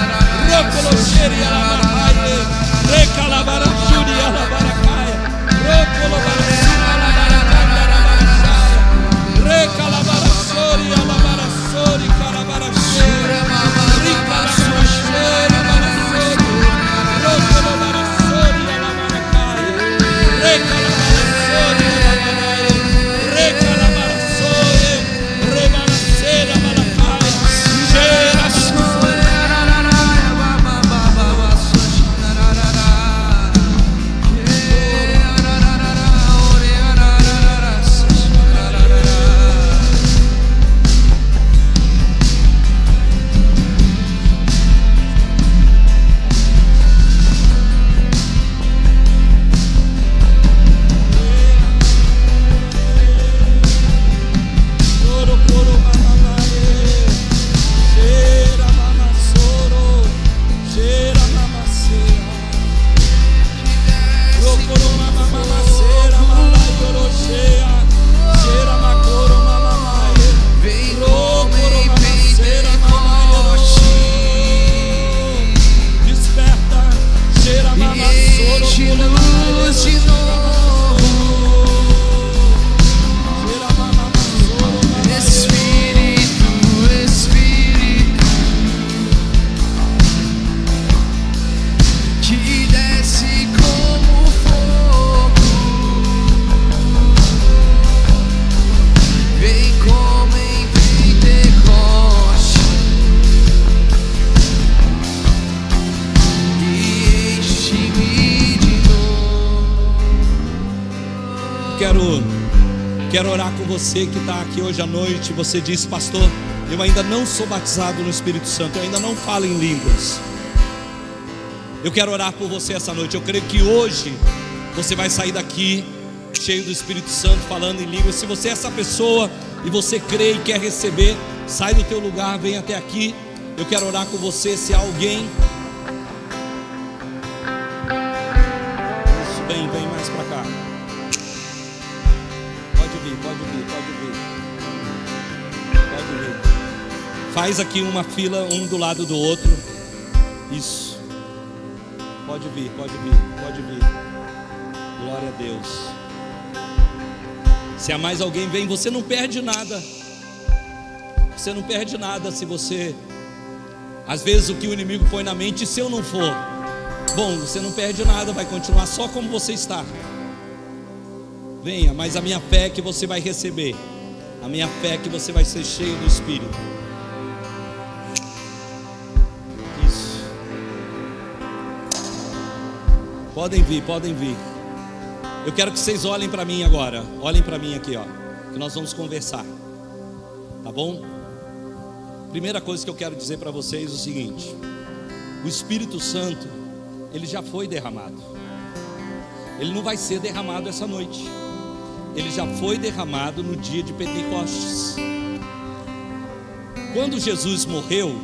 rocolocheia lavalacaia, recalabara churia lavalacaia, rocolobara recalabara sori alabara sori calabara cheira ricalabara cheira alabara sori rocolabara sori alabara caia recalabara sori alabara recalabara sori rebara cheira alabara caia cheira Quero orar com você que está aqui hoje à noite. Você diz: pastor, eu ainda não sou batizado no Espírito Santo, eu ainda não falo em línguas. Eu quero orar por você essa noite. Eu creio que hoje você vai sair daqui cheio do Espírito Santo, falando em línguas. Se você é essa pessoa e você crê e quer receber, sai do teu lugar, vem até aqui. Eu quero orar com você. Se há alguém, vem mais para cá. Pode vir. Faz aqui uma fila, um do lado do outro. Isso. Pode vir. Glória a Deus. Se há mais alguém, vem. Você não perde nada. Você não perde nada se você... Às vezes o que o inimigo põe na mente, se eu não for, bom, você não perde nada, vai continuar só como você está. Venha, mas a minha fé é que você vai receber. A minha fé é que você vai ser cheio do Espírito. Isso. Podem vir. Eu quero que vocês olhem para mim agora. Olhem para mim aqui, ó, que nós vamos conversar. Tá bom? Primeira coisa que eu quero dizer para vocês é o seguinte: o Espírito Santo, ele já foi derramado. Ele não vai ser derramado essa noite. Ele já foi derramado no dia de Pentecostes. Quando Jesus morreu,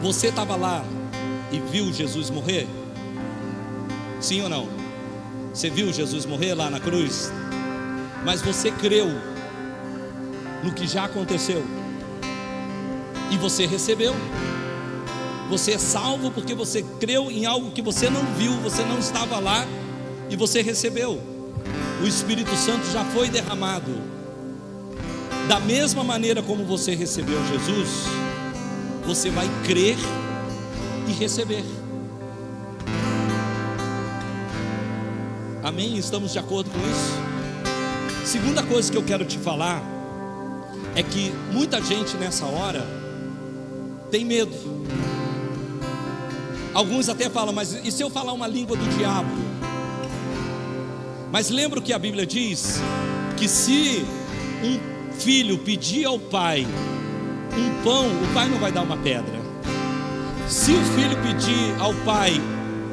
você estava lá e viu Jesus morrer? Sim ou não? Você viu Jesus morrer lá na cruz? Mas você creu no que já aconteceu e você recebeu. Você é salvo porque você creu em algo que você não viu, você não estava lá e você recebeu. O Espírito Santo já foi derramado. Da mesma maneira como você recebeu Jesus, você vai crer e receber. Amém? Estamos de acordo com isso? Segunda coisa que eu quero te falar é que muita gente nessa hora tem medo. Alguns até falam: mas e se eu falar uma língua do diabo? Mas lembra o que a Bíblia diz? Que se um filho pedir ao pai um pão, o pai não vai dar uma pedra. Se o filho pedir ao pai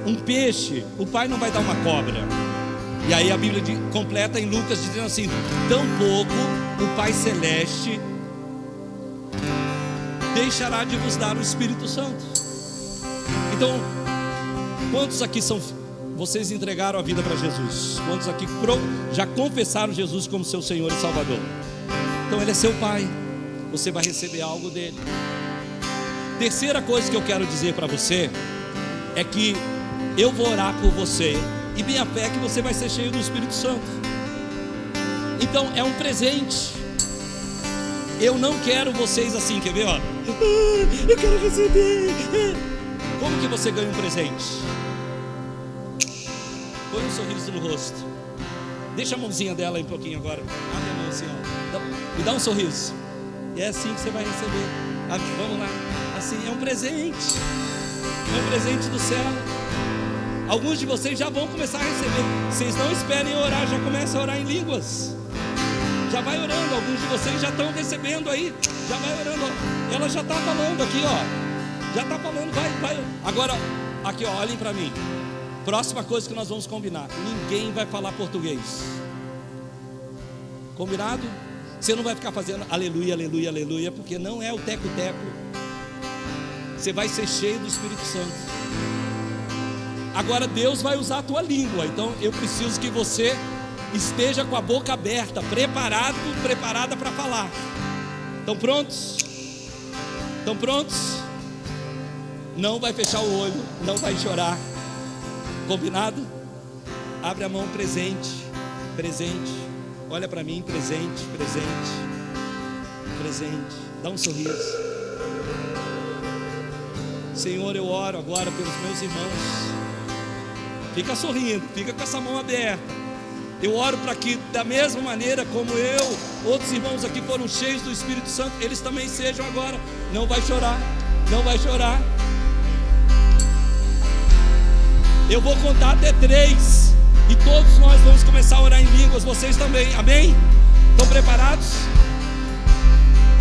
um peixe, o pai não vai dar uma cobra. E aí a Bíblia completa em Lucas dizendo assim: tampouco o Pai Celeste deixará de vos dar o Espírito Santo. Então, quantos aqui vocês entregaram a vida para Jesus? Quantos aqui já confessaram Jesus como seu Senhor e Salvador? Então Ele é seu Pai, você vai receber algo dele. Terceira coisa que eu quero dizer para você é que eu vou orar por você, e minha fé é que você vai ser cheio do Espírito Santo. Então é um presente. Eu não quero vocês assim, quer ver? Ó, eu quero receber. Como que você ganha um presente? Põe um sorriso no rosto. Deixa a mãozinha dela aí um pouquinho agora. Abre a mão assim, ó. Me dá um sorriso. E é assim que você vai receber. Vamos lá. Assim, é um presente. É um presente do céu. Alguns de vocês já vão começar a receber. Vocês não esperem orar, já começa a orar em línguas. Já vai orando, alguns de vocês já estão recebendo aí. Já vai orando, ó. Ela já está falando aqui, ó. Já está falando, vai. Agora, aqui, ó, olhem para mim. Próxima coisa que nós vamos combinar: ninguém vai falar português. Combinado? Você não vai ficar fazendo aleluia, aleluia, aleluia, porque não é o teco-teco. Você vai ser cheio do Espírito Santo. Agora Deus vai usar a tua língua. Então eu preciso que você esteja com a boca aberta, preparada para falar. Estão prontos? Estão prontos? Não vai fechar o olho, não vai chorar. Combinado? Abre a mão, presente. Olha para mim, presente. Dá um sorriso. Senhor, eu oro agora pelos meus irmãos. Fica sorrindo, fica com essa mão aberta. Eu oro para que, da mesma maneira como outros irmãos aqui foram cheios do Espírito Santo, eles também sejam agora. Não vai chorar. Eu vou contar até 3 e todos nós vamos começar a orar em línguas. Vocês também, amém? Estão preparados?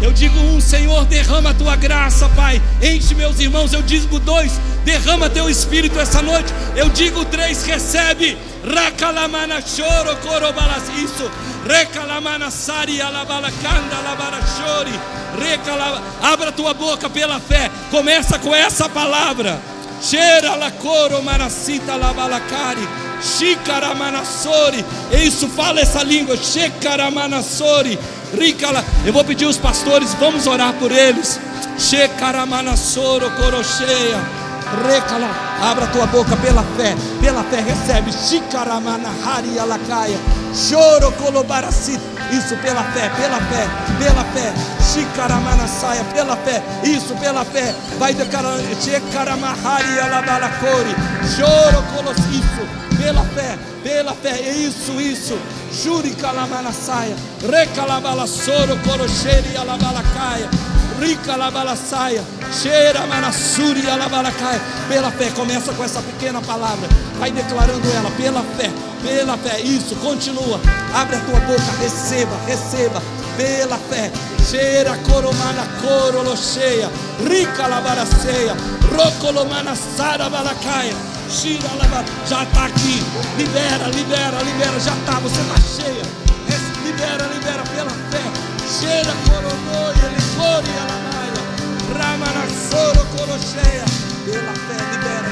Eu digo 1, Senhor, derrama a tua graça, Pai, enche meus irmãos. Eu digo 2, derrama teu Espírito essa noite. Eu digo 3, recebe. Rakalamana choro corobalas, isso. Rekalamana sari alabalacanda alabarachori. Abra tua boca pela fé. Começa com essa palavra. Cheira la coro manacita labalacari. Shikaramanassori. Isso, fala essa língua. Shikaramanassori. Ricala. Eu vou pedir os pastores, vamos orar por eles. Shekaramanassoro corocheia. Recala. Abra tua boca pela fé, recebe. Shikaramanaharia lacaia. Choro colobaracita. Isso, pela fé. Shikaramanasaia, pela fé. Isso, pela fé. Vai declarar. Shikaramanaharia labalacori. Choro colociço. Pela fé, isso. Juri calamanassaia, recalabalassoro, corocheira e alabalacaia, rica labalassaia, cheira manassuri e alabalacaia. Pela fé, começa com essa pequena palavra, vai declarando ela, pela fé, isso, continua, abre a tua boca, receba, pela fé, cheira coromana corolocheia, rica labaraceia, rocolomana sarabalakaia, shira lava, já está aqui, libera, já está, você está cheia, libera pela fé, cheira coronoia, licoria lamaia, ramanassoro corocheia, pela fé, libera,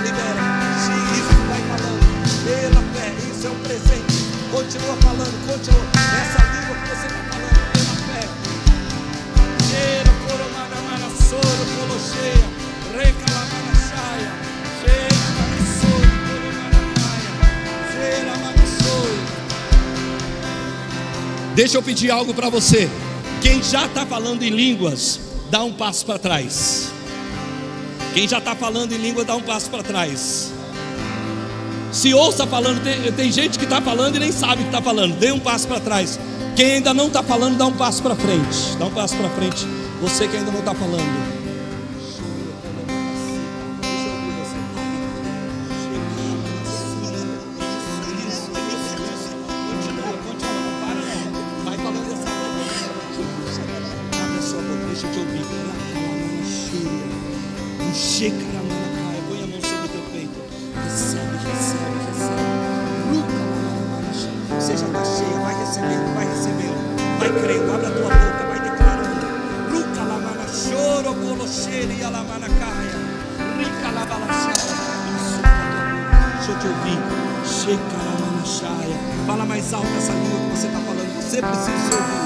isso vai falando, pela fé, isso é um presente, continua falando, essa língua que você está falando, pela fé, cheira coromana manassoro corocheia, recalamana saia, cheira manassoro coromana maia, cheira manassoro. Deixa eu pedir algo para você. Quem já está falando em línguas, dá um passo para trás. Quem já está falando em língua, dá um passo para trás. Se ouça falando, tem gente que está falando e nem sabe que está falando. Dê um passo para trás. Quem ainda não está falando, dá um passo para frente. Dá um passo para frente. Você que ainda não está falando. Vai crendo, abre a tua boca, vai declarando. Ruca la mana choro, colocheira e a la mana caia. Rica la balachaia. Isso, deixa eu te ouvir. Checa la mana chaia. Fala mais alto essa língua que você está falando. Você precisa se ouvir.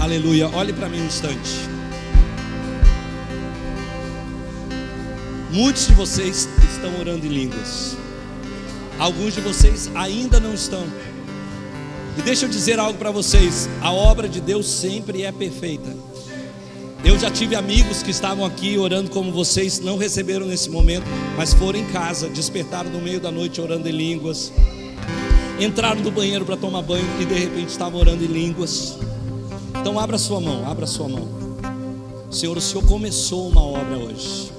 Aleluia, olhe para mim um instante. Muitos de vocês estão orando em línguas. Alguns de vocês ainda não estão. E deixa eu dizer algo para vocês: a obra de Deus sempre é perfeita. Eu já tive amigos que estavam aqui orando como vocês, não receberam nesse momento, mas foram em casa, despertaram no meio da noite orando em línguas. Entraram no banheiro para tomar banho e de repente estavam orando em línguas. Então abra sua mão, abra sua mão. Senhor, o Senhor começou uma obra hoje.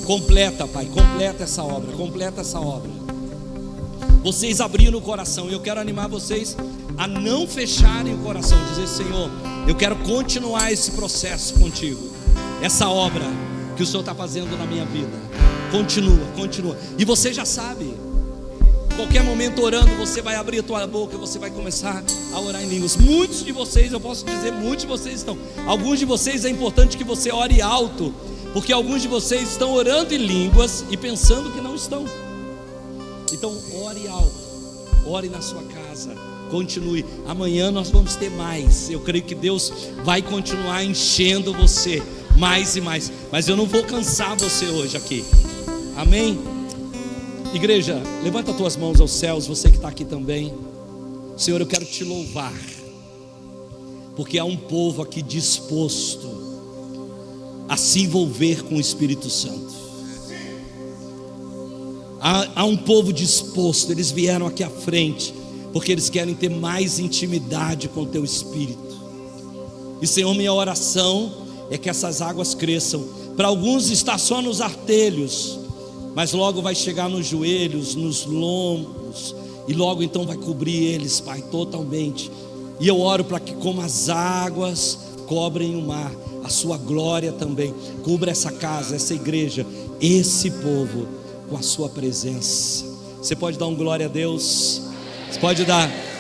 Completa, Pai, completa essa obra, completa essa obra. Vocês abriram o coração, e eu quero animar vocês a não fecharem o coração, dizer: Senhor, eu quero continuar esse processo contigo, essa obra que o Senhor está fazendo na minha vida. Continua, continua. E você já sabe, qualquer momento orando, você vai abrir a tua boca, você vai começar a orar em línguas. Muitos de vocês, eu posso dizer, muitos de vocês estão. Alguns de vocês é importante que você ore alto, porque alguns de vocês estão orando em línguas e pensando que não estão. Então ore alto, ore na sua casa, continue. Amanhã nós vamos ter mais. Eu creio que Deus vai continuar enchendo você mais e mais, mas eu não vou cansar você hoje aqui. Amém? Igreja, levanta as tuas mãos aos céus, você que está aqui também. Senhor, eu quero te louvar, porque há um povo aqui disposto a se envolver com o Espírito Santo. Há um povo disposto, eles vieram aqui à frente, porque eles querem ter mais intimidade com o teu Espírito. E Senhor, minha oração é que essas águas cresçam. Para alguns está só nos artelhos, mas logo vai chegar nos joelhos, nos lombos, e logo então vai cobrir eles, Pai, totalmente. E eu oro para que, como as águas cobrem o mar, a sua glória também cubra essa casa, essa igreja, esse povo, com a sua presença. Você pode dar um glória a Deus? Você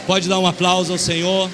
pode dar um aplauso ao Senhor?